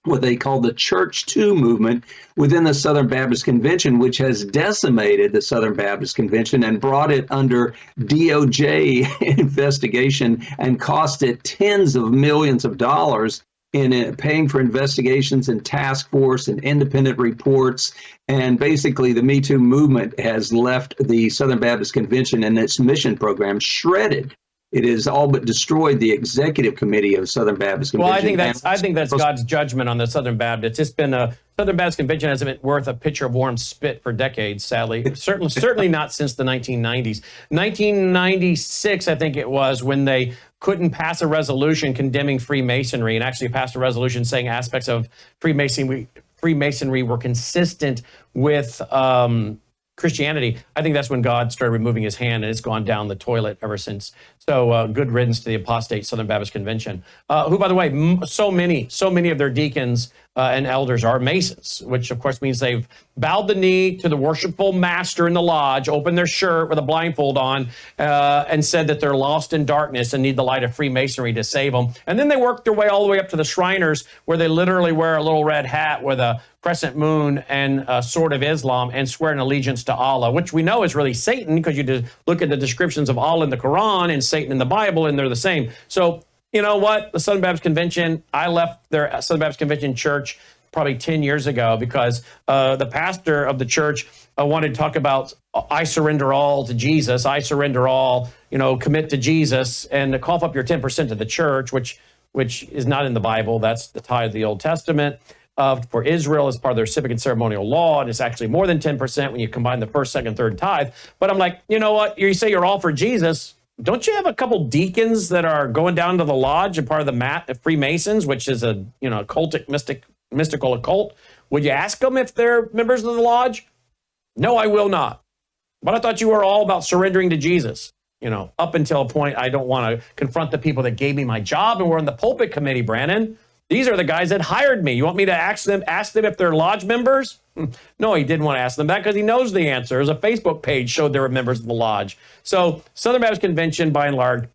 [SPEAKER 8] what they call the Church Too movement within the Southern Baptist Convention, which has decimated the Southern Baptist Convention and brought it under DOJ investigation and cost it tens of millions of dollars in paying for investigations and task force and independent reports. And basically, the Me Too movement has left the Southern Baptist Convention and its mission program shredded. It has all but destroyed the executive committee of Southern Baptist Convention.
[SPEAKER 2] Well, I think that's God's judgment on the Southern Baptists. It's been Southern Baptist Convention hasn't been worth a pitcher of warm spit for decades, sadly. Certainly not since the 1990s. 1996, I think it was, when they couldn't pass a resolution condemning Freemasonry, and actually passed a resolution saying aspects of Freemasonry were consistent with Christianity. I think that's when God started removing his hand, and it's gone down the toilet ever since. So good riddance to the apostate Southern Baptist Convention, who, by the way, so many of their deacons and elders are Masons, which of course means they've bowed the knee to the worshipful master in the lodge, opened their shirt with a blindfold on, and said that they're lost in darkness and need the light of Freemasonry to save them. And then they work their way all the way up to the Shriners, where they literally wear a little red hat with a crescent moon and a sword of Islam and swear an allegiance to Allah, which we know is really Satan, because you just look at the descriptions of Allah in the Quran and Satan in the Bible, and they're the same. So, you know what? The Southern Baptist Convention, I left their Southern Baptist Convention church probably 10 years ago because the pastor of the church wanted to talk about, I surrender all to Jesus. I surrender all, commit to Jesus, and to cough up your 10% of the church, which is not in the Bible. That's the tithe of the Old Testament. For Israel as part of their civic and ceremonial law, and it's actually more than 10% when you combine the first, second, third tithe. But I'm like, you know what? You say you're all for Jesus. Don't you have a couple deacons that are going down to the lodge and part of the Freemasons, which is a cultic, mystical occult? Would you ask them if they're members of the lodge? No, I will not. But I thought you were all about surrendering to Jesus. Up until a point, I don't want to confront the people that gave me my job and were in the pulpit committee, Brandon. These are the guys that hired me. You want me to ask them if they're lodge members? No, he didn't want to ask them that because he knows the answer. There's a Facebook page showed they were members of the lodge. So Southern Baptist Convention, by and large,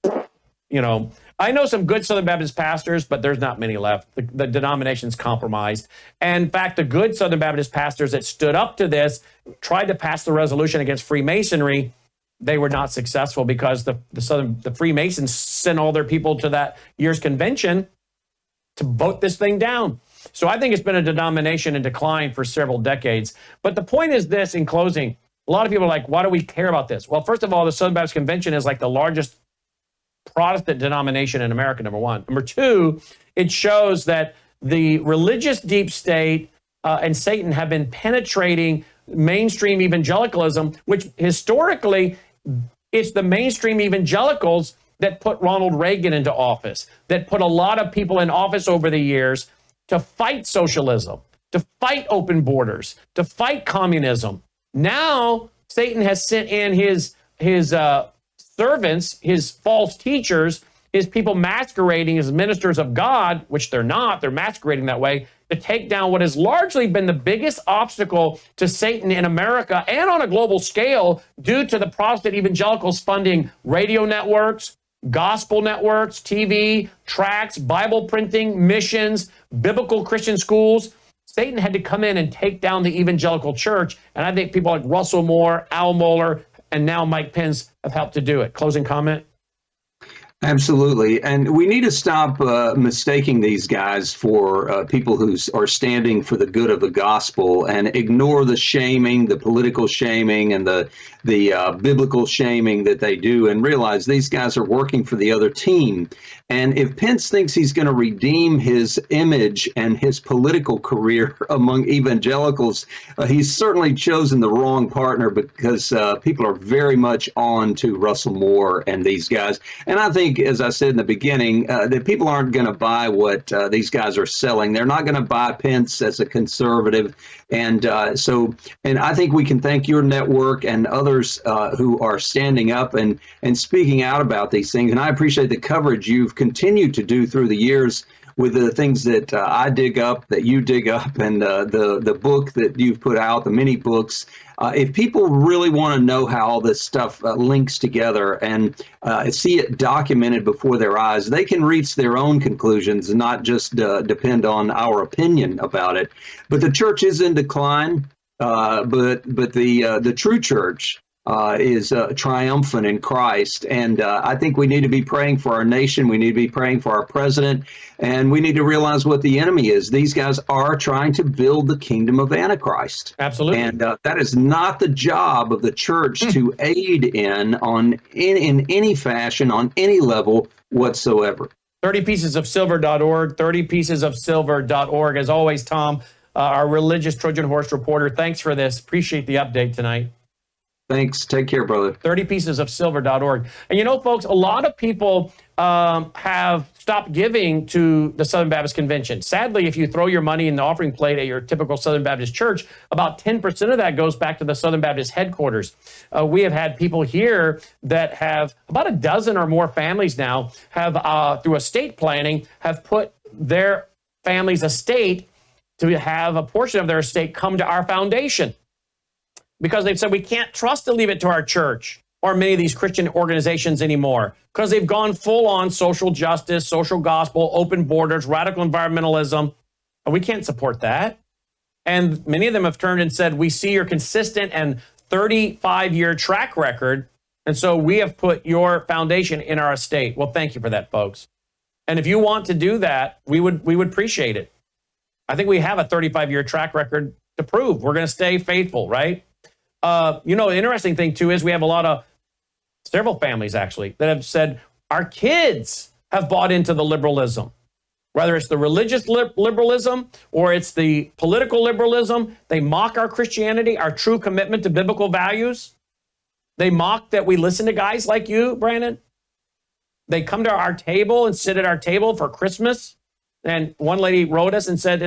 [SPEAKER 2] I know some good Southern Baptist pastors, but there's not many left. The denomination's compromised. And in fact, the good Southern Baptist pastors that stood up to this, tried to pass the resolution against Freemasonry, they were not successful because the Freemasons sent all their people to that year's convention to vote this thing down. So I think it's been a denomination in decline for several decades. But the point is this, in closing, a lot of people are like, why do we care about this? Well, first of all, the Southern Baptist Convention is like the largest Protestant denomination in America, number one. Number two, it shows that the religious deep state and Satan have been penetrating mainstream evangelicalism, which historically, it's the mainstream evangelicals that put Ronald Reagan into office, that put a lot of people in office over the years to fight socialism, to fight open borders, to fight communism. Now, Satan has sent in his servants, his false teachers, his people masquerading as ministers of God, which they're not, they're masquerading that way, to take down what has largely been the biggest obstacle to Satan in America and on a global scale due to the Protestant evangelicals funding radio networks, gospel networks, TV, tracts, Bible printing, missions, biblical Christian schools. Satan had to come in and take down the evangelical church. And I think people like Russell Moore, Al Mohler, and now Mike Pence have helped to do it. Closing comment?
[SPEAKER 8] Absolutely. And we need to stop mistaking these guys for people who are standing for the good of the gospel and ignore the shaming, the political shaming, and the biblical shaming that they do, and realize these guys are working for the other team. And if Pence thinks he's going to redeem his image and his political career among evangelicals, he's certainly chosen the wrong partner, because people are very much on to Russell Moore and these guys. And I think, as I said in the beginning, that people aren't going to buy what these guys are selling. They're not going to buy Pence as a conservative. And and I think we can thank your network and others who are standing up and speaking out about these things. And I appreciate the coverage you've continued to do through the years with the things that I dig up, that you dig up, and the book that you've put out, the many books. If people really want to know how all this stuff links together and see it documented before their eyes, they can reach their own conclusions and not just depend on our opinion about it. But the church is in decline, but the true church is triumphant in Christ. And I think we need to be praying for our nation. We need to be praying for our president. And we need to realize what the enemy is. These guys are trying to build the kingdom of Antichrist.
[SPEAKER 2] Absolutely.
[SPEAKER 8] And that is not the job of the church to aid in any fashion, on any level whatsoever.
[SPEAKER 2] 30piecesofsilver.org, 30piecesofsilver.org. As always, Tom, our religious Trojan horse reporter, thanks for this. Appreciate the update tonight.
[SPEAKER 8] Thanks. Take care, brother.
[SPEAKER 2] 30piecesofsilver.org. And folks, a lot of people have stopped giving to the Southern Baptist Convention. Sadly, if you throw your money in the offering plate at your typical Southern Baptist church, about 10% of that goes back to the Southern Baptist headquarters. We have had people here that have about a dozen or more families now have, through estate planning, have put their family's estate to have a portion of their estate come to our foundation. Because they've said we can't trust to leave it to our church or many of these Christian organizations anymore, because they've gone full on social justice, social gospel, open borders, radical environmentalism. And we can't support that. And many of them have turned and said, we see your consistent and 35-year track record. And so we have put your foundation in our estate. Well, thank you for that, folks. And if you want to do that, we would appreciate it. I think we have a 35-year track record to prove we're going to stay faithful, right? The interesting thing, too, is we have several families, actually, that have said our kids have bought into the liberalism, whether it's the religious liberalism or it's the political liberalism. They mock our Christianity, our true commitment to biblical values. They mock that we listen to guys like you, Brandon. They come to our table and sit at our table for Christmas. And one lady wrote us and said,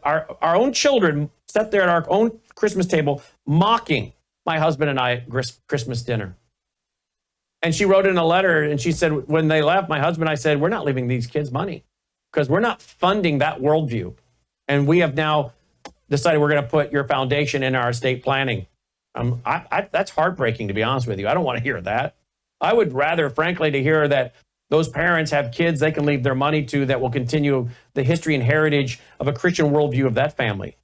[SPEAKER 2] our own children sat there at our own Christmas table mocking my husband and I at Christmas dinner. And she wrote in a letter and she said, when they left, my husband and I said, we're not leaving these kids money. because we're not funding that worldview. And we have now decided we're going to put your foundation in our estate planning. That's heartbreaking, to be honest with you. I don't want to hear that. I would rather, frankly, to hear that those parents have kids they can leave their money to that will continue the history and heritage of a Christian worldview of that family.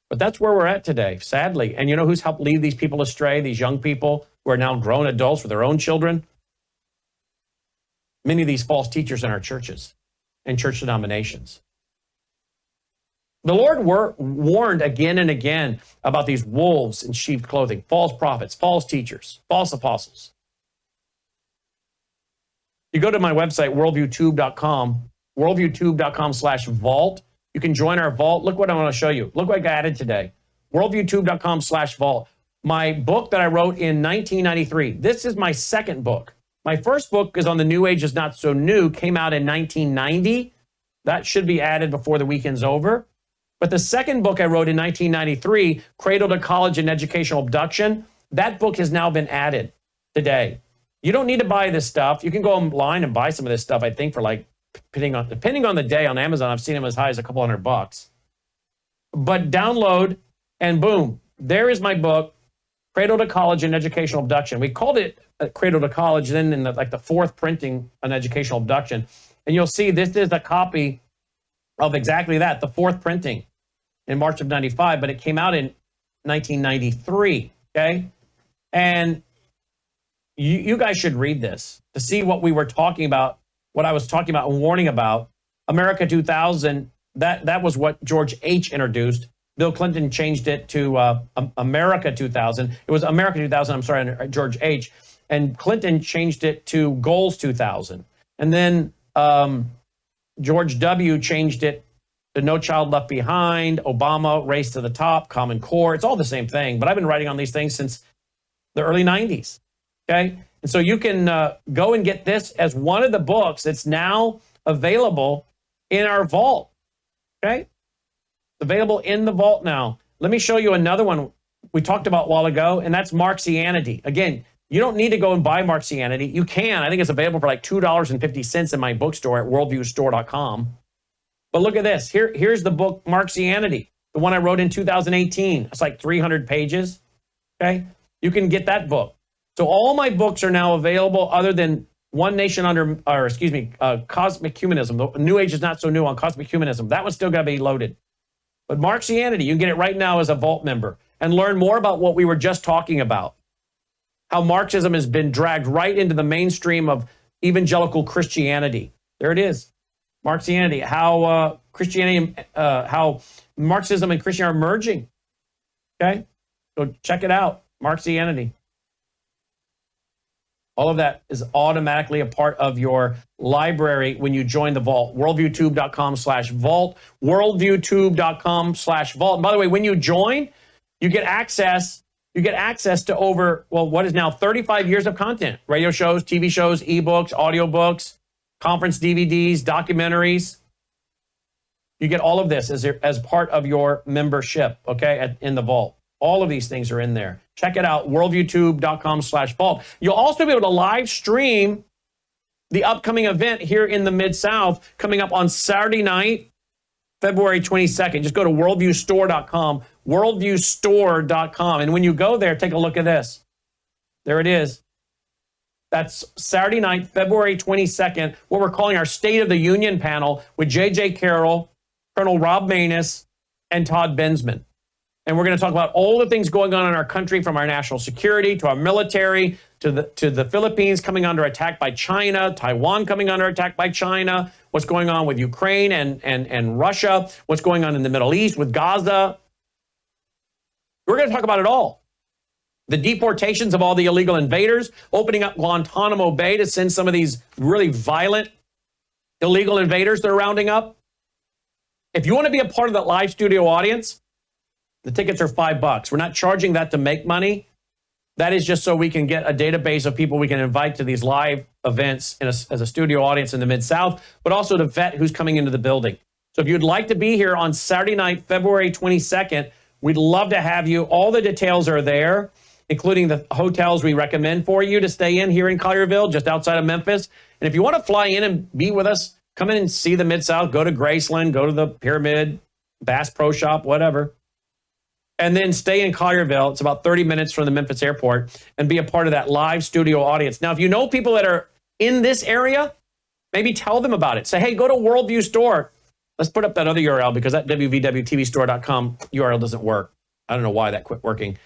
[SPEAKER 2] But that's where we're at today, sadly. And you know who's helped lead these people astray, these young people who are now grown adults with their own children? Many of these false teachers in our churches and church denominations. The Lord warned again and again about these wolves in sheep's clothing, false prophets, false teachers, false apostles. You go to my website, worldviewtube.com, worldviewtube.com/vault. You can join our vault. Look what I want to show you. Look what I added today. worldviewtube.com/vault. My book that I wrote in 1993. This is my second book. My first book is on the New Age is Not So New, came out in 1990. That should be added before the weekend's over. But the second book I wrote in 1993, Cradle to College and Educational Abduction, that book has now been added today. You don't need to buy this stuff. You can go online and buy some of this stuff, I think, for like, depending on the day on Amazon, I've seen them as high as a couple $100. But download and boom, there is my book, Cradle to College and Educational Abduction. We called it Cradle to College, then in the fourth printing on educational abduction. And you'll see this is a copy of exactly that, the fourth printing in March of 95, but it came out in 1993, okay? And you guys should read this to see what we were talking about, what I was talking about and warning about. America 2000, that was what George H. introduced. Bill Clinton changed it to America 2000. It was America 2000, I'm sorry, George H. And Clinton changed it to Goals 2000. And then George W. changed it to No Child Left Behind, Obama, Race to the Top, Common Core. It's all the same thing, but I've been writing on these things since the early 90s, okay? And so you can go and get this as one of the books that's now available in our vault, okay? It's available in the vault now. Let me show you another one we talked about a while ago, and that's Marxianity. Again, you don't need to go and buy Marxianity. You can. I think it's available for like $2.50 in my bookstore at worldviewstore.com. But look at this. Here's the book Marxianity, the one I wrote in 2018. It's like 300 pages. Okay? You can get that book. So all my books are now available other than One Nation Under, Cosmic Humanism. The New Age is Not So New on Cosmic Humanism. That one's still got to be loaded. But Marxianity, you can get it right now as a vault member and learn more about what we were just talking about. How Marxism has been dragged right into the mainstream of evangelical Christianity. There it is, Marxianity. How how Marxism and Christianity are merging. Okay, so check it out, Marxianity. All of that is automatically a part of your library when you join the vault. Worldviewtube.com/vault. Worldviewtube.com/vault. And by the way, when you join, you get access. You get access to over, what is now 35 years of content. Radio shows, TV shows, ebooks, audiobooks, conference DVDs, documentaries. You get all of this as part of your membership, okay, in the vault. All of these things are in there. Check it out, worldviewtube.com/vault. You'll also be able to live stream the upcoming event here in the Mid-South coming up on Saturday night, February 22nd. Just go to worldviewstore.com, worldviewstore.com. And when you go there, take a look at this. There it is. That's Saturday night, February 22nd, what we're calling our State of the Union panel with J.J. Carroll, Colonel Rob Maness, and Todd Bensman. And we're going to talk about all the things going on in our country, from our national security to our military to the Philippines coming under attack by China, Taiwan coming under attack by China, what's going on with Ukraine and Russia, what's going on in the Middle East with Gaza. We're going to talk about it all. The deportations of all the illegal invaders, opening up Guantanamo Bay to send some of these really violent illegal invaders they're rounding up. If you want to be a part of that live studio audience, the tickets are $5. We're not charging that to make money. That is just so we can get a database of people we can invite to these live events as a studio audience in the Mid-South, but also to vet who's coming into the building. So if you'd like to be here on Saturday night, February 22nd, we'd love to have you. All the details are there, including the hotels we recommend for you to stay in here in Collierville, just outside of Memphis. And if you want to fly in and be with us, Come in and see the Mid-South. Go to Graceland. Go to the Pyramid, Bass Pro Shop, whatever. And then stay in Collierville. It's about 30 minutes from the Memphis airport, and be a part of that live studio audience. Now, if you know people that are in this area, maybe tell them about it. Say, hey, go to Worldview Store. Let's put up that other URL because that www.tvstore.com URL doesn't work. I don't know why that quit working.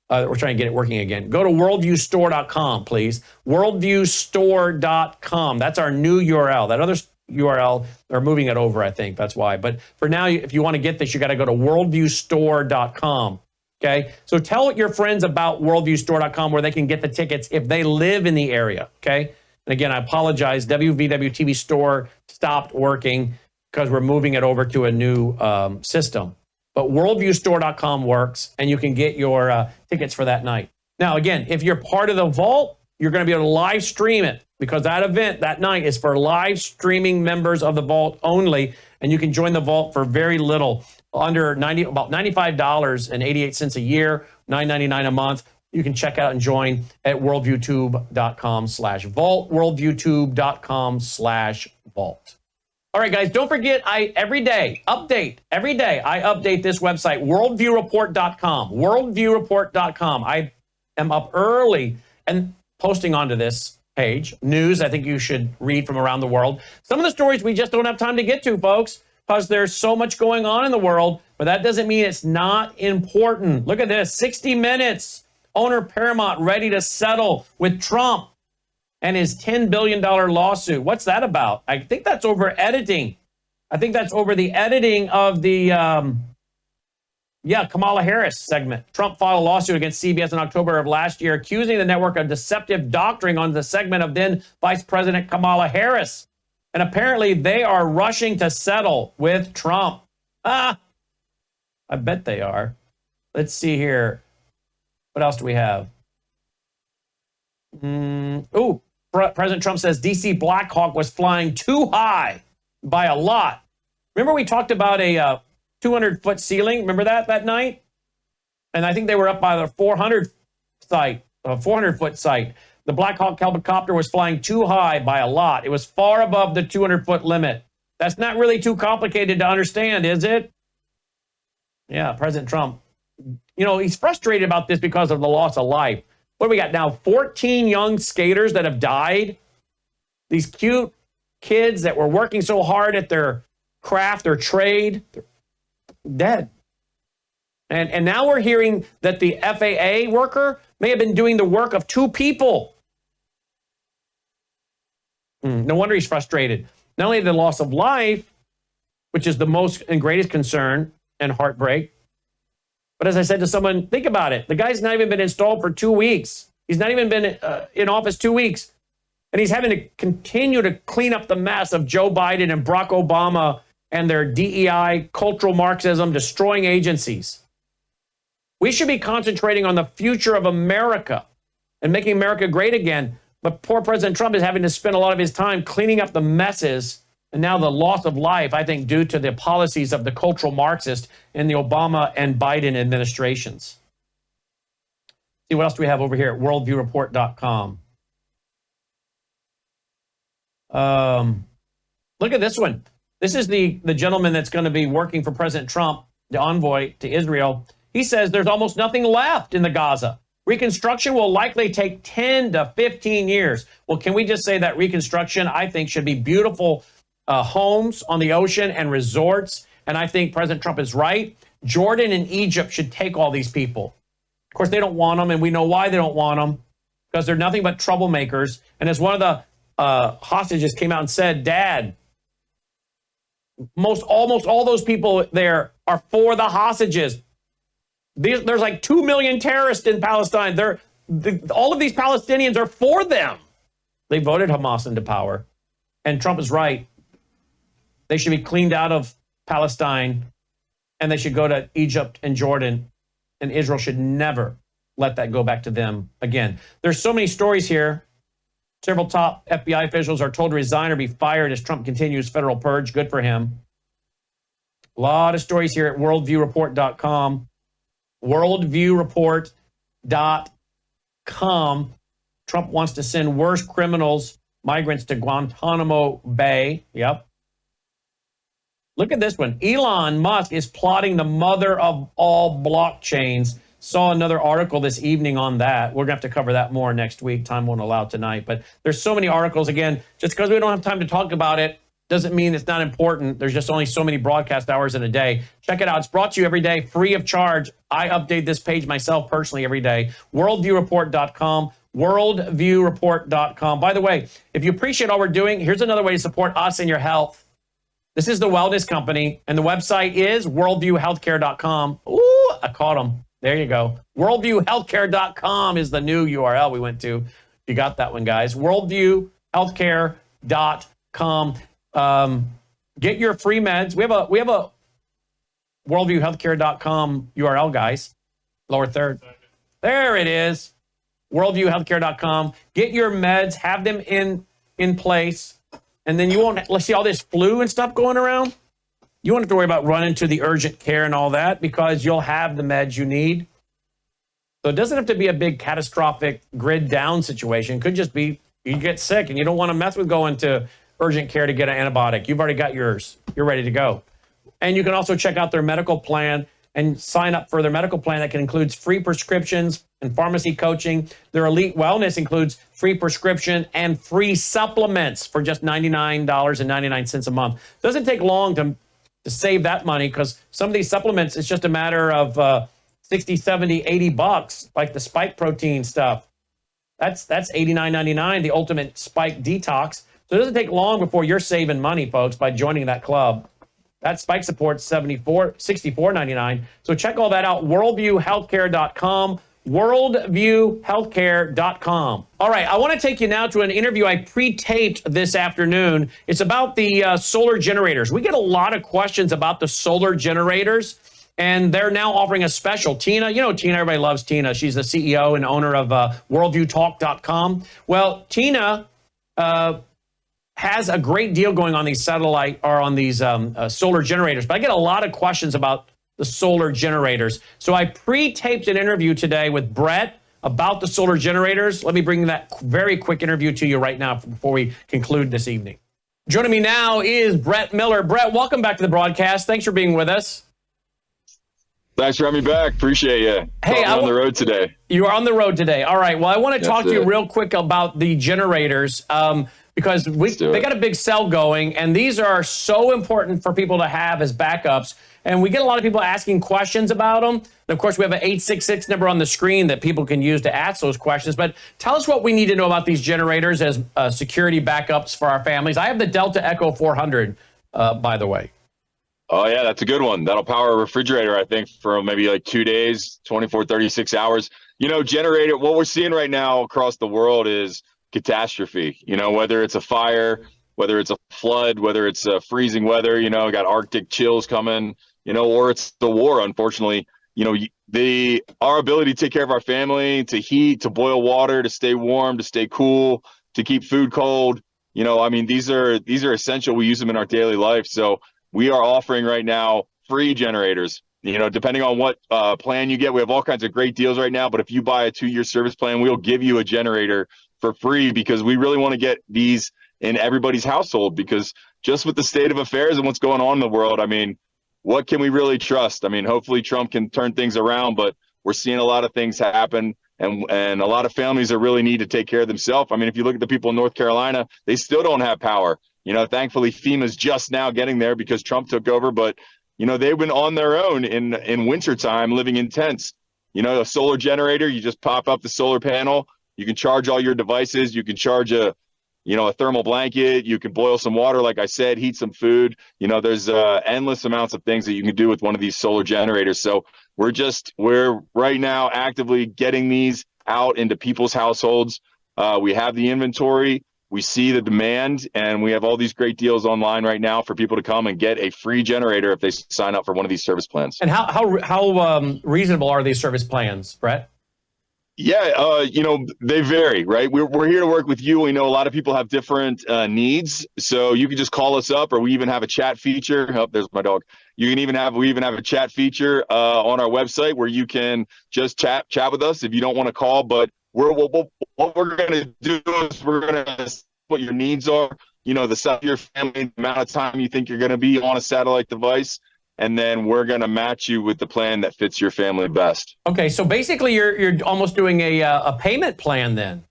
[SPEAKER 2] We're trying to get it working again. Go to worldviewstore.com, please. Worldviewstore.com. That's our new URL. That other URL, they're moving it over, I think. That's why. But for now, if you want to get this, you got to go to worldviewstore.com. Okay? So tell your friends about worldviewstore.com where they can get the tickets if they live in the area. Okay? And again, I apologize. WVW TV Store stopped working because we're moving it over to a new system. But worldviewstore.com works, and you can get your tickets for that night. Now, again, if you're part of the vault, you're going to be able to live stream it because that event that night is for live streaming members of the vault only, and you can join the vault for very little, under about $95.88 a year, $9.99 a month. You can check out and join at worldviewtube.com/vault, worldviewtube.com/vault. All right, guys, don't forget, every day I update this website, worldviewreport.com, worldviewreport.com. I am up early and posting onto this page news I think you should read from around the world. Some of the stories we just don't have time to get to, folks, because there's so much going on in the world, but that doesn't mean it's not important. Look at this, 60 Minutes, owner Paramount ready to settle with Trump and his $10 billion lawsuit. What's that about? I think that's over editing. I think that's over the editing of the, Kamala Harris segment. Trump filed a lawsuit against CBS in October of last year, accusing the network of deceptive doctoring on the segment of then Vice President Kamala Harris. And apparently they are rushing to settle with Trump. I bet they are. Let's see here. What else do we have? President Trump says DC Black Hawk was flying too high by a lot. Remember we talked about a 200-foot ceiling? Remember that night? And I think they were up by the 400-foot site. The Black Hawk helicopter was flying too high by a lot. It was far above the 200-foot limit. That's not really too complicated to understand, is it? Yeah, President Trump. He's frustrated about this because of the loss of life. What do we got now? 14 young skaters that have died. These cute kids that were working so hard at their craft, their trade, they're dead. And now we're hearing that the FAA worker may have been doing the work of two people. No wonder he's frustrated. Not only the loss of life, which is the most and greatest concern and heartbreak, but as I said to someone, think about it. The guy's not even been installed for 2 weeks. He's not even been in office 2 weeks. And he's having to continue to clean up the mess of Joe Biden and Barack Obama and their DEI, cultural Marxism, destroying agencies. We should be concentrating on the future of America and making America great again. But poor President Trump is having to spend a lot of his time cleaning up the messes and now the loss of life, I think, due to the policies of the cultural Marxist in the Obama and Biden administrations. See, what else do we have over here at worldviewreport.com? Look at this one. This is the gentleman that's going to be working for President Trump, the envoy to Israel. He says there's almost nothing left in the Gaza. Reconstruction will likely take 10 to 15 years. Well, can we just say that reconstruction, I think, should be beautiful homes on the ocean and resorts. And I think President Trump is right. Jordan and Egypt should take all these people. Of course, they don't want them, and we know why they don't want them, because they're nothing but troublemakers. And as one of the hostages came out and said, Dad, almost all those people there are for the hostages. There's like 2 million terrorists in Palestine. All of these Palestinians are for them. They voted Hamas into power. And Trump is right. They should be cleaned out of Palestine, and they should go to Egypt and Jordan, and Israel should never let that go back to them again. There's so many stories here. Several top FBI officials are told to resign or be fired as Trump continues federal purge. Good for him. A lot of stories here at worldviewreport.com. Worldviewreport.com. Trump wants to send worse criminals, migrants, to Guantanamo Bay. Yep. Look at this one. Elon Musk is plotting the mother of all blockchains. Saw another article this evening on that. We're going to have to cover that more next week. Time won't allow tonight. But there's so many articles. Again, just because we don't have time to talk about it doesn't mean it's not important. There's just only so many broadcast hours in a day. Check it out. It's brought to you every day, free of charge. I update this page myself personally every day. Worldviewreport.com. Worldviewreport.com. By the way, if you appreciate all we're doing, here's another way to support us and your health. This is the Wellness Company, and the website is worldviewhealthcare.com. Ooh, I caught them. There you go. Worldviewhealthcare.com is the new URL we went to. You got that one, guys. Worldviewhealthcare.com. Get your free meds. We have a worldviewhealthcare.com URL, guys. Lower third. There it is. Worldviewhealthcare.com. Get your meds. Have them in place. And then you won't, let's see all this flu and stuff going around. You won't have to worry about running to the urgent care and all that because you'll have the meds you need. So it doesn't have to be a big catastrophic grid down situation. It could just be you get sick and you don't want to mess with going to urgent care to get an antibiotic. You've already got yours. You're ready to go. And you can also check out their medical plan and sign up for their medical plan that can include free prescriptions and pharmacy coaching. Their elite wellness includes free prescription and free supplements for just $99.99 a month. Doesn't take long to save that money because some of these supplements, it's just a matter of 60, 70, 80 bucks, like the spike protein stuff. That's $89.99, the ultimate spike detox. So it doesn't take long before you're saving money, folks, by joining that club. That spike support's $64.99. So check all that out, worldviewhealthcare.com, worldviewhealthcare.com. All right, I want to take you now to an interview I pre-taped this afternoon. It's about the solar generators. We get a lot of questions about the solar generators, and they're now offering a special. Tina, you know Tina, everybody loves Tina. She's the CEO and owner of worldviewtalk.com. Well, Tina has a great deal going on these satellite or on these solar generators, but I get a lot of questions about the solar generators. So I pre-taped an interview today with Brett about the solar generators. Let me bring that very quick interview to you right now before we conclude this evening. Joining me now is Brett Miller. Brett, welcome back to the broadcast. Thanks for being with us.
[SPEAKER 11] Thanks for having me back. Appreciate you.
[SPEAKER 2] Hey,
[SPEAKER 11] I'm on the road today.
[SPEAKER 2] You're on the road today. All right. Well, I want to talk to you real quick about the generators. Because they got a big sell going, and these are so important for people to have as backups. And we get a lot of people asking questions about them. And of course, we have an 866 number on the screen that people can use to ask those questions. But tell us what we need to know about these generators as security backups for our families. I have the Delta Echo 400, by the way.
[SPEAKER 11] Oh, yeah, that's a good one. That'll power a refrigerator, I think, for maybe like 2 days, 24, 36 hours. You know, generator, what we're seeing right now across the world is catastrophe, you know, whether it's a fire, whether it's a flood, whether it's freezing weather, you know, got Arctic chills coming, you know, or it's the war, unfortunately. You know, our ability to take care of our family, to heat, to boil water, to stay warm, to stay cool, to keep food cold, you know, I mean, these are essential. We use them in our daily life. So we are offering right now free generators, you know, depending on what plan you get. We have all kinds of great deals right now, but if you buy a 2-year service plan, we'll give you a generator for free because we really want to get these in everybody's household, because just with the state of affairs and what's going on in the world, I mean, what can we really trust? I mean, hopefully Trump can turn things around, but we're seeing a lot of things happen, and a lot of families that really need to take care of themselves. I mean, if you look at the people in North Carolina, they still don't have power. You know, thankfully FEMA's just now getting there because Trump took over, but you know, they've been on their own in wintertime living in tents. You know, a solar generator, you just pop up the solar panel. You can charge all your devices. You can charge a thermal blanket. You can boil some water, like I said, heat some food. You know, there's endless amounts of things that you can do with one of these solar generators. So we're right now actively getting these out into people's households. We have the inventory. We see the demand, and we have all these great deals online right now for people to come and get a free generator if they sign up for one of these service plans.
[SPEAKER 2] And how reasonable are these service plans, Brett?
[SPEAKER 11] Yeah, you know, they vary, right? We're here to work with you. We know a lot of people have different needs, so you can just call us up, or we even have a chat feature. Oh, there's my dog. We even have a chat feature on our website where you can just chat with us if you don't want to call. But what we're going to do is we're going to what your needs are. the size of your family, the amount of time you think you're going to be on a satellite device, and then we're going to match you with the plan that fits your family best.
[SPEAKER 2] Okay, so basically you're almost doing a payment plan then.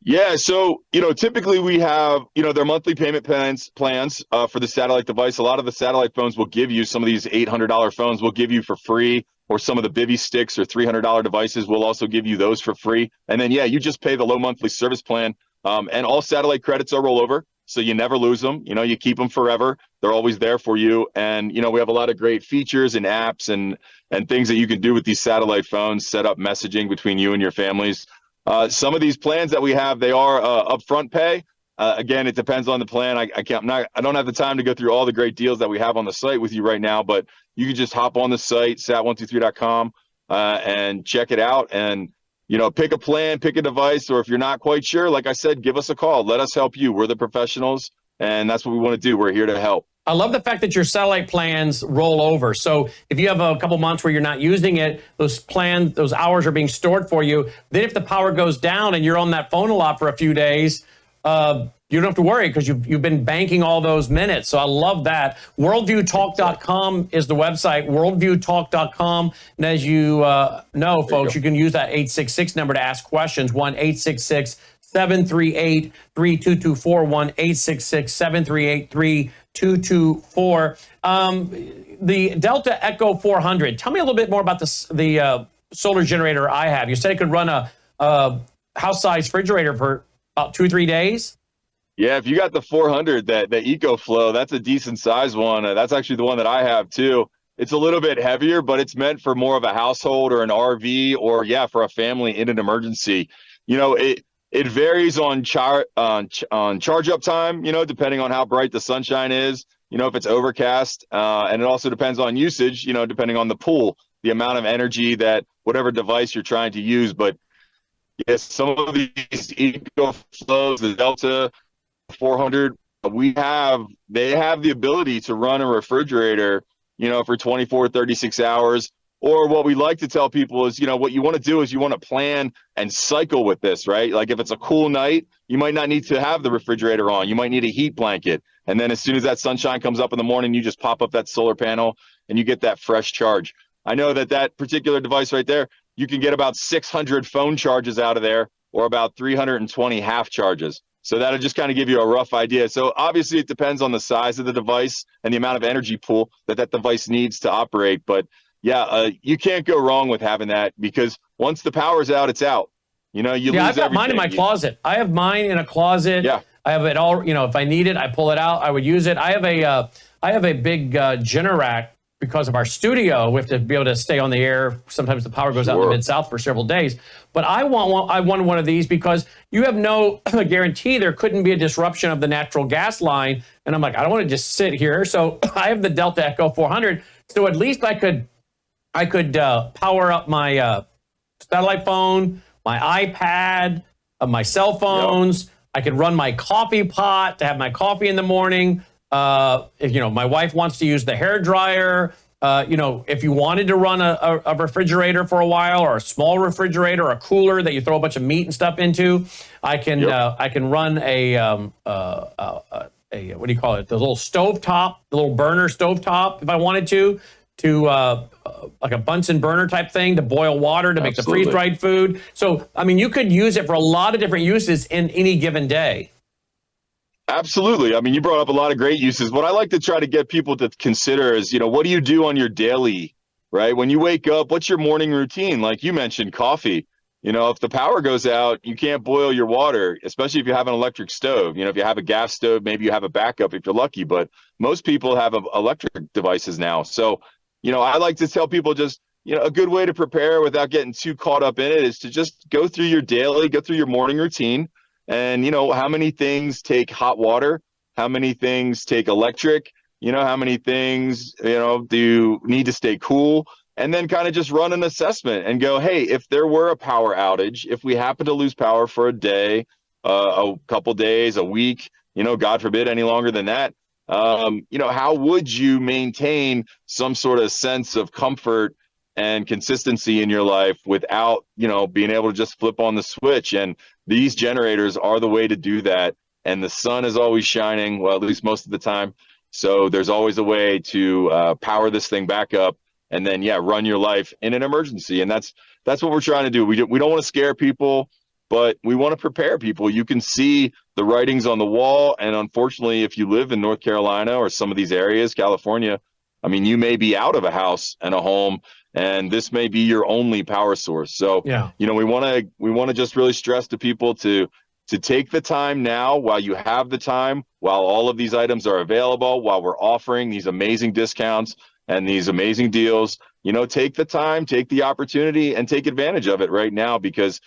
[SPEAKER 11] Yeah, so typically we have their monthly payment plans for the satellite device. A lot of the satellite phones will give you some of these $800 phones will give you for free, or some of the Bivy sticks or $300 devices will also give you those for free. And then you just pay the low monthly service plan. And all satellite credits are rollover, so you never lose them. You keep them forever. They're always there for you. And we have a lot of great features and apps and things that you can do with these satellite phones. Set up messaging between you and your families. Some of these plans that we have, they are upfront pay. Again, it depends on the plan. I don't have the time to go through all the great deals that we have on the site with you right now, but you can just hop on the site, sat123.com, and check it out and, pick a plan, pick a device, or if you're not quite sure, like I said, give us a call. Let us help you. We're the professionals, and that's what we want to do. We're here to help.
[SPEAKER 2] I love the fact that your satellite plans roll over. So if you have a couple months where you're not using it, those hours are being stored for you. Then if the power goes down and you're on that phone a lot for a few days, you don't have to worry because you've been banking all those minutes. So I love that. Worldviewtalk.com is the website, worldviewtalk.com. And as you know, folks, you can use that 866 number to ask questions, 1-866-738-3224, 1-866-738-3224. The Delta Echo 400. Tell me a little bit more about the solar generator I have. You said it could run a house-sized refrigerator for about 2-3 days.
[SPEAKER 11] Yeah, if you got the 400, the EcoFlow, that's a decent size one. That's actually the one that I have too. It's a little bit heavier, but it's meant for more of a household or an RV or for a family in an emergency. It varies on charge up time, depending on how bright the sunshine is, if it's overcast, and it also depends on usage, depending on the pool, the amount of energy that whatever device you're trying to use. But yes, some of these EcoFlows, the Delta 400, they have the ability to run a refrigerator, for 24, 36 hours. Or what we like to tell people is, what you want to do is you want to plan and cycle with this, right? Like if it's a cool night, you might not need to have the refrigerator on. You might need a heat blanket. And then as soon as that sunshine comes up in the morning, you just pop up that solar panel and you get that fresh charge. I know that particular device right there, you can get about 600 phone charges out of there or about 320 half charges. So that'll just kind of give you a rough idea. So obviously it depends on the size of the device and the amount of energy pool that device needs to operate. But you can't go wrong with having that because once the power's out, it's out. You lose everything.
[SPEAKER 2] I've got mine in my closet. I have mine in a closet. Yeah. I have it all, if I need it, I pull it out, I would use it. I have a big Generac because of our studio. We have to be able to stay on the air. Sometimes the power goes out in the Mid-South for several days. But I want one of these because you have no guarantee there couldn't be a disruption of the natural gas line. And I'm like, I don't want to just sit here. So I have the Delta Echo 400. So at least I could power up my satellite phone, my iPad, my cell phones. Yep. I could run my coffee pot to have my coffee in the morning. If my wife wants to use the hair dryer, if you wanted to run a refrigerator for a while, or a small refrigerator, or a cooler that you throw a bunch of meat and stuff into, I can run a what do you call it? The little stovetop, the little burner stovetop, if I wanted to like a Bunsen burner type thing to boil water to make the freeze-dried food. So, you could use it for a lot of different uses in any given day.
[SPEAKER 11] Absolutely. You brought up a lot of great uses. What I like to try to get people to consider is, what do you do on your daily, right? When you wake up, what's your morning routine? Like you mentioned, coffee. If the power goes out, you can't boil your water, especially if you have an electric stove. If you have a gas stove, maybe you have a backup if you're lucky, but most people have electric devices now. So, I like to tell people just, a good way to prepare without getting too caught up in it is to just go through your morning routine. And, how many things take hot water? How many things take electric? How many things, do you need to stay cool? And then kind of just run an assessment and go, hey, if there were a power outage, if we happen to lose power for a day, a couple days, a week, God forbid any longer than that, how would you maintain some sort of sense of comfort and consistency in your life without, being able to just flip on the switch. And these generators are the way to do that. And the sun is always shining, well, at least most of the time. So there's always a way to power this thing back up and then, run your life in an emergency. And that's what we're trying to do. We don't want to scare people, but we want to prepare people. You can see the writings on the wall. And unfortunately, if you live in North Carolina or some of these areas, California, I mean, you may be out of a house and a home, and this may be your only power source. So, we want to just really stress to people to take the time now while you have the time, while all of these items are available, while we're offering these amazing discounts and these amazing deals. Take the time, take the opportunity, and take advantage of it right now, because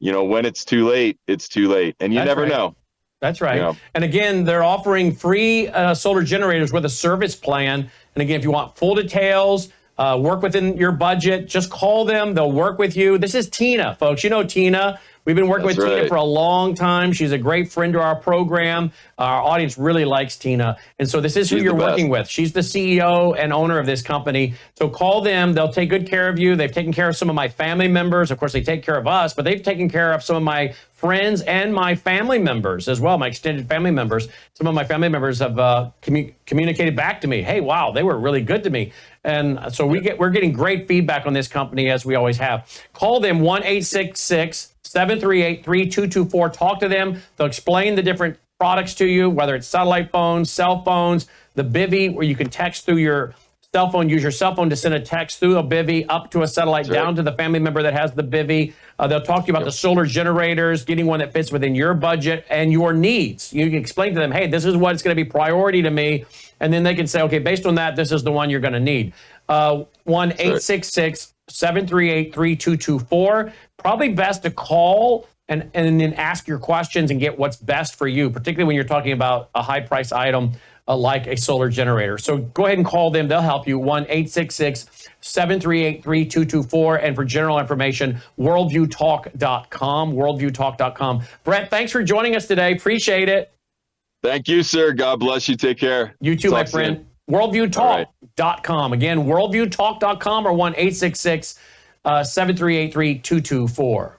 [SPEAKER 11] when it's too late, it's too late, and you never know.
[SPEAKER 2] That's right. And again, they're offering free solar generators with a service plan. And again, if you want full details, work within your budget, just call them. They'll work with you. This is Tina, folks. You know Tina. We've been working with Tina for a long time. She's a great friend to our program. Our audience really likes Tina. And so this is who you're working with. She's the CEO and owner of this company. So call them. They'll take good care of you. They've taken care of some of my family members. Of course, they take care of us, but they've taken care of some of my friends and my family members as well, my extended family members. Some of my family members have communicated back to me, hey, wow, they were really good to me. And so we're getting great feedback on this company, as we always have. Call them 1-866-738-3224. Talk to them. They'll explain the different products to you, whether it's satellite phones, cell phones, the bivvy, where you can text through your cell phone, use your cell phone to send a text through a bivvy up to a satellite, down to the family member that has the bivvy. They'll talk to you about the solar generators, getting one that fits within your budget and your needs. You can explain to them, hey, this is what's going to be priority to me. And then they can say, okay, based on that, this is the one you're going to need. 1-866-738-3224. Probably best to call and then ask your questions and get what's best for you, particularly when you're talking about a high price item like a solar generator. So go ahead and call them. They'll help you. 1-866-738-3224. And for general information, worldviewtalk.com, worldviewtalk.com. Brett, thanks for joining us today. Appreciate it.
[SPEAKER 11] Thank you, sir. God bless you. Take care.
[SPEAKER 2] You too, my friend. Worldviewtalk.com. Again, worldviewtalk.com or 1-866-738-3224.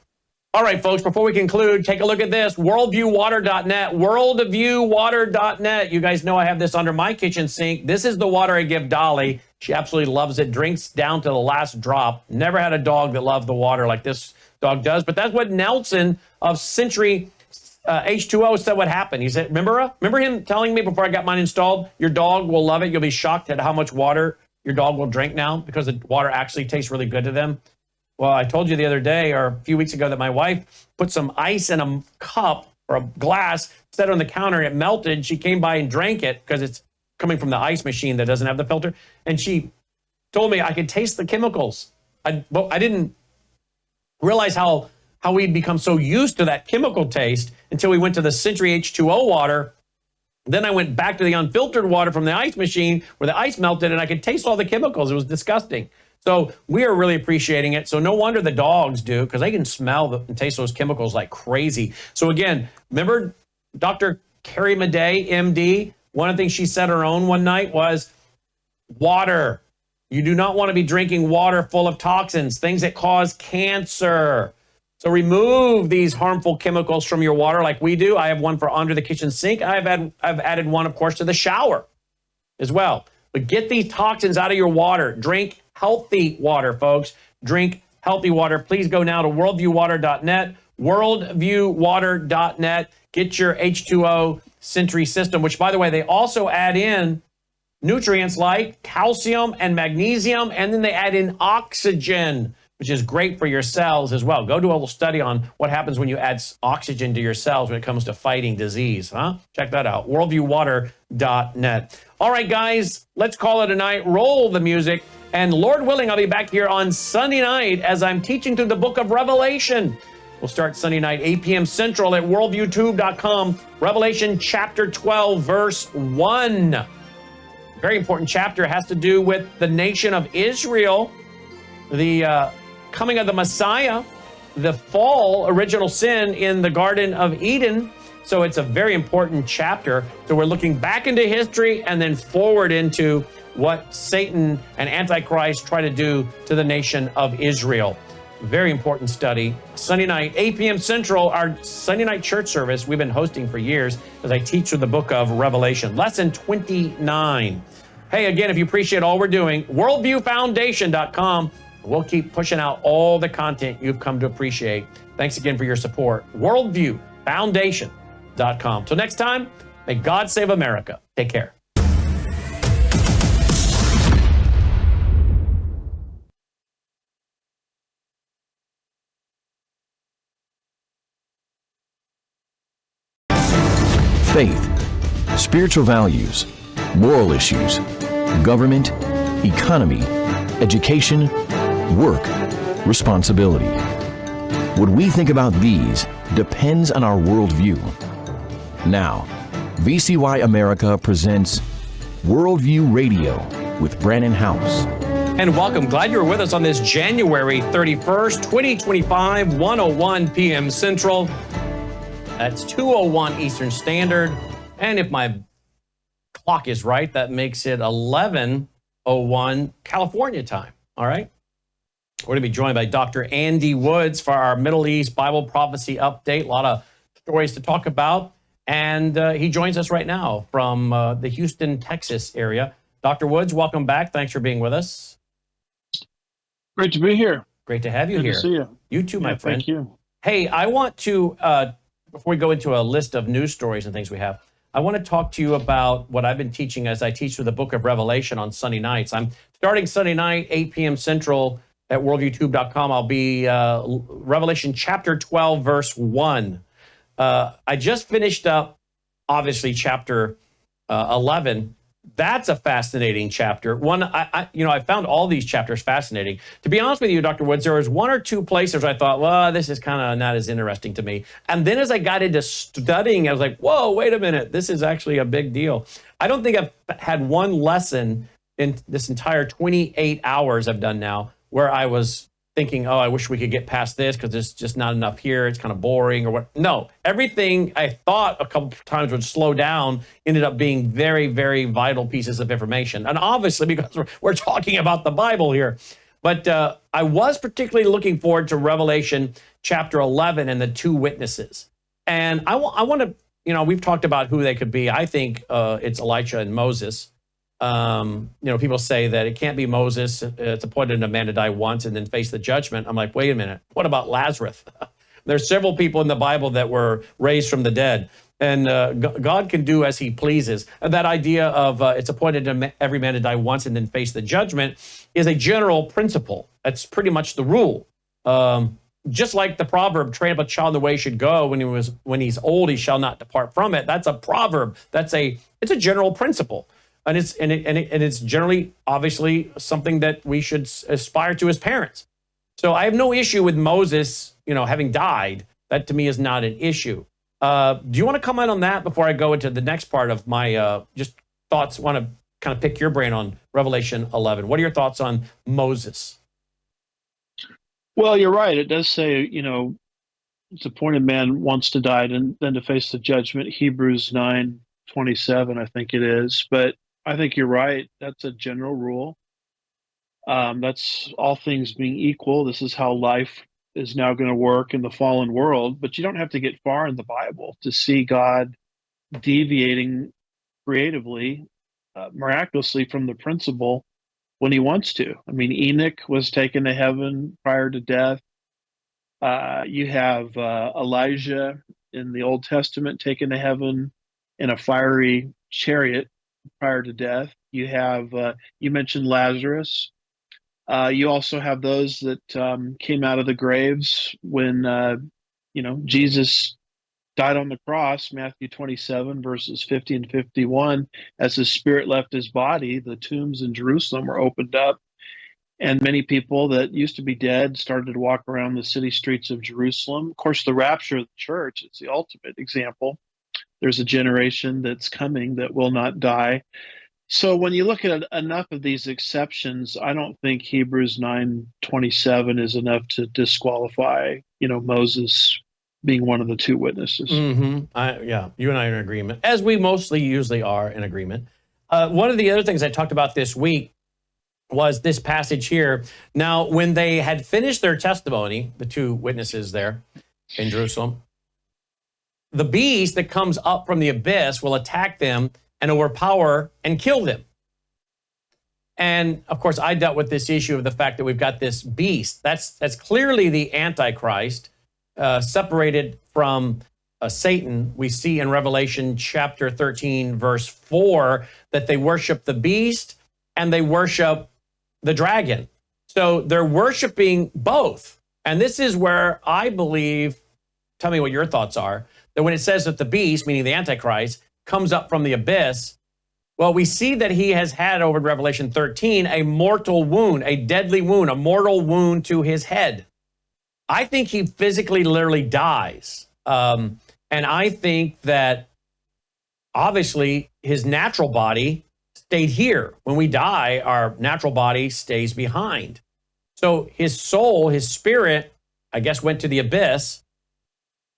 [SPEAKER 2] All right, folks, before we conclude, take a look at this. Worldviewwater.net, worldviewwater.net. You guys know I have this under my kitchen sink. This is the water I give Dolly. She absolutely loves it, drinks down to the last drop. Never had a dog that loved the water like this dog does. But that's what Nelson of Century H2O said would happen. He said, remember him telling me before I got mine installed, your dog will love it. You'll be shocked at how much water your dog will drink now because the water actually tastes really good to them. Well, I told you the other day or a few weeks ago that my wife put some ice in a cup or a glass, set it on the counter, and it melted. She came by and drank it because it's coming from the ice machine that doesn't have the filter. And she told me I could taste the chemicals. I didn't realize how we'd become so used to that chemical taste until we went to the Century H2O water. Then I went back to the unfiltered water from the ice machine where the ice melted and I could taste all the chemicals. It was disgusting. So we are really appreciating it. So no wonder the dogs do, because they can smell and taste those chemicals like crazy. So again, remember Dr. Carrie Madej, MD, one of the things she said her own one night was water. You do not want to be drinking water full of toxins, things that cause cancer. So remove these harmful chemicals from your water like we do. I have one for under the kitchen sink. I've added one, of course, to the shower as well. But get these toxins out of your water. Drink healthy water, folks. Drink healthy water. Please go now to worldviewwater.net, worldviewwater.net. Get your H2O Century system, which, by the way, they also add in nutrients like calcium and magnesium, and then they add in oxygen, which is great for your cells as well. Go do a little study on what happens when you add oxygen to your cells when it comes to fighting disease. Check that out, worldviewwater.net. All right, guys, let's call it a night. Roll the music. And Lord willing, I'll be back here on Sunday night as I'm teaching through the book of Revelation. We'll start Sunday night, 8 p.m. Central at worldviewtube.com. Revelation chapter 12, verse 1. Very important chapter. It has to do with the nation of Israel, the coming of the Messiah, the fall, original sin in the Garden of Eden. So it's a very important chapter. So we're looking back into history and then forward into what Satan and Antichrist try to do to the nation of Israel. Very important study. Sunday night, 8 p.m. Central, our Sunday night church service we've been hosting for years as I teach through the book of Revelation. Lesson 29. Hey, again, if you appreciate all we're doing, worldviewfoundation.com. We'll keep pushing out all the content you've come to appreciate. Thanks again for your support. worldviewfoundation.com. Till next time, may God save America. Take care.
[SPEAKER 12] Faith, spiritual values, moral issues, government, economy, education, work, responsibility. What we think about these depends on our worldview. Now, VCY America presents Worldview Radio with Brannon House.
[SPEAKER 2] And welcome. Glad you're with us on this January 31st, 2025, 1:01 p.m. Central. That's 2:01 Eastern Standard. And if my clock is right, that makes it 11:01 California time. All right. We're going to be joined by Dr. Andy Woods for our Middle East Bible prophecy update. A lot of stories to talk about. And he joins us right now from the Houston, Texas area. Dr. Woods, welcome back. Thanks for being with us.
[SPEAKER 13] Great to be here.
[SPEAKER 2] Great to have you here.
[SPEAKER 13] Good to see you.
[SPEAKER 2] You too, my friend.
[SPEAKER 13] Thank you.
[SPEAKER 2] Hey, I want to, before we go into a list of news stories and things we have, I want to talk to you about what I've been teaching as I teach through the book of Revelation on Sunday nights. I'm starting Sunday night, 8 p.m. Central at worldviewtube.com. I'll be Revelation chapter 12, verse 1. I just finished up, obviously, chapter 11. That's a fascinating chapter. I found all these chapters fascinating. To be honest with you, Dr. Woods, there was one or two places where I thought, well, this is kind of not as interesting to me. And then as I got into studying, I was like, whoa, wait a minute. This is actually a big deal. I don't think I've had one lesson in this entire 28 hours I've done now where I was thinking, oh, I wish we could get past this because there's just not enough here. It's kind of boring or what. No, everything I thought a couple of times would slow down ended up being very, very vital pieces of information. And obviously, because we're talking about the Bible here. But I was particularly looking forward to Revelation chapter 11 and the two witnesses. And I want to, we've talked about who they could be. I think it's Elijah and Moses. People say that it can't be Moses. It's appointed a man to die once and then face the judgment. I'm like, wait a minute. What about Lazarus? There's several people in the Bible that were raised from the dead. And God can do as he pleases. And that idea of it's appointed to every man to die once and then face the judgment is a general principle. That's pretty much the rule. Just like the proverb, train up a child in the way he should go. When he's old, he shall not depart from it. That's a proverb. It's a general principle. And it's generally, obviously, something that we should aspire to as parents. So I have no issue with Moses, having died. That to me is not an issue. Do you want to comment on that before I go into the next part of my just thoughts? Want to kind of pick your brain on Revelation 11. What are your thoughts on Moses?
[SPEAKER 13] Well, you're right. It does say, it's appointed man wants to die and then to face the judgment. Hebrews 9:27, I think it is. But I think you're right. That's a general rule. That's all things being equal. This is how life is now going to work in the fallen world. But you don't have to get far in the Bible to see God deviating creatively, miraculously from the principle when he wants to. I mean, Enoch was taken to heaven prior to death. You have Elijah in the Old Testament taken to heaven in a fiery chariot prior to death. You have, you mentioned Lazarus. You also have those that came out of the graves when, Jesus died on the cross, Matthew 27, verses 50 and 51. As his spirit left his body, the tombs in Jerusalem were opened up. And many people that used to be dead started to walk around the city streets of Jerusalem. Of course, the rapture of the church, it's the ultimate example. There's a generation that's coming that will not die. So when you look at enough of these exceptions, I don't think Hebrews 9:27 is enough to disqualify, Moses being one of the two witnesses.
[SPEAKER 2] Mm-hmm. You and I are in agreement, as we mostly usually are in agreement. One of the other things I talked about this week was this passage here. Now, when they had finished their testimony, the two witnesses there in Jerusalem, the beast that comes up from the abyss will attack them and overpower and kill them. And of course, I dealt with this issue of the fact that we've got this beast. That's clearly the Antichrist, separated from Satan. We see in Revelation chapter 13, verse 4, that they worship the beast and they worship the dragon. So they're worshiping both. And this is where I believe, tell me what your thoughts are, that when it says that the beast, meaning the Antichrist, comes up from the abyss, well, we see that he has had over in Revelation 13 a mortal wound, a deadly wound, a mortal wound to his head. I think he physically, literally dies. And I think that obviously his natural body stayed here. When we die, our natural body stays behind. So his soul, his spirit, I guess, went to the abyss.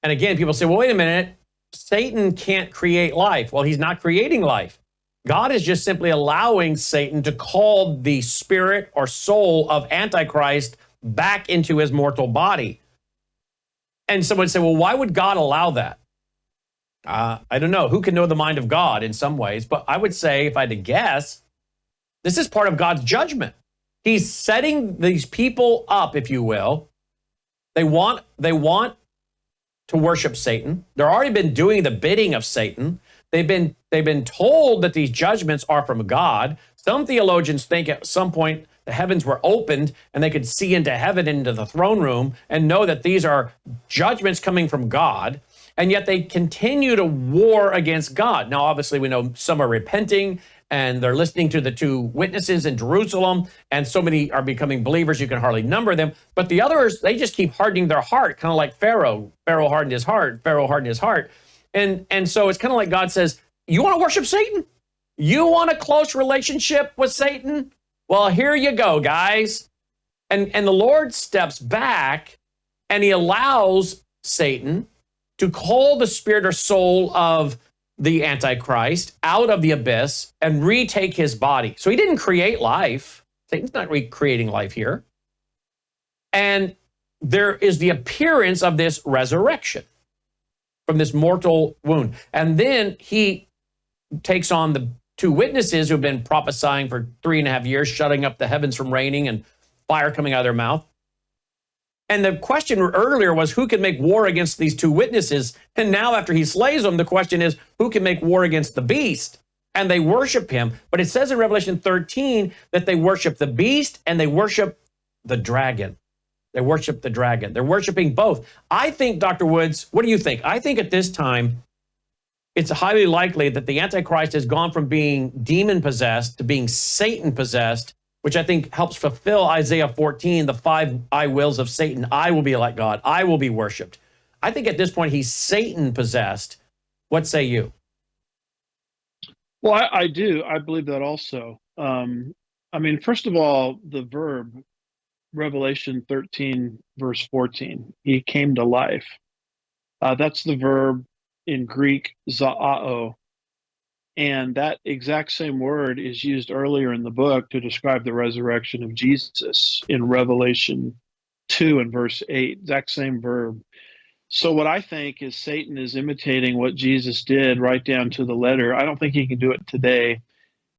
[SPEAKER 2] And again, people say, well, wait a minute, Satan can't create life. Well, he's not creating life. God is just simply allowing Satan to call the spirit or soul of Antichrist back into his mortal body. And someone would say, well, why would God allow that? I don't know. Who can know the mind of God in some ways? But I would say, if I had to guess, this is part of God's judgment. He's setting these people up, if you will. They want to worship Satan. They've already been doing the bidding of Satan. They've been told that these judgments are from God. Some theologians think at some point the heavens were opened and they could see into heaven, into the throne room, and know that these are judgments coming from God. And yet they continue to war against God. Now, obviously, we know some are repenting and they're listening to the two witnesses in Jerusalem, and so many are becoming believers you can hardly number them. But the others, they just keep hardening their heart, kind of like Pharaoh. Pharaoh hardened his heart. Pharaoh hardened his heart. And so it's kind of like God says, you want to worship Satan? You want a close relationship with Satan? Well, here you go, guys. And the Lord steps back and he allows Satan to call the spirit or soul of the Antichrist out of the abyss and retake his body. So he didn't create life. Satan's not recreating life here. And there is the appearance of this resurrection from this mortal wound. And then he takes on the two witnesses who've been prophesying for 3.5 years, shutting up the heavens from raining and fire coming out of their mouth. And the question earlier was, who can make war against these two witnesses? And now after he slays them, the question is, who can make war against the beast? And they worship him. But it says in Revelation 13 that they worship the beast and they worship the dragon. They worship the dragon. They're worshiping both. I think, Dr. Woods, what do you think? I think at this time, it's highly likely that the Antichrist has gone from being demon-possessed to being Satan-possessed, which I think helps fulfill Isaiah 14, the 5 I wills of Satan. I will be like God. I will be worshipped. I think at this point, he's Satan-possessed. What say you?
[SPEAKER 13] Well, I do. I believe that also. I mean, first of all, the verb, Revelation 13, verse 14, he came to life. That's the verb in Greek, zaao. And that exact same word is used earlier in the book to describe the resurrection of Jesus in Revelation 2 and verse 8, exact same verb. So what I think is Satan is imitating what Jesus did right down to the letter. I don't think he can do it today.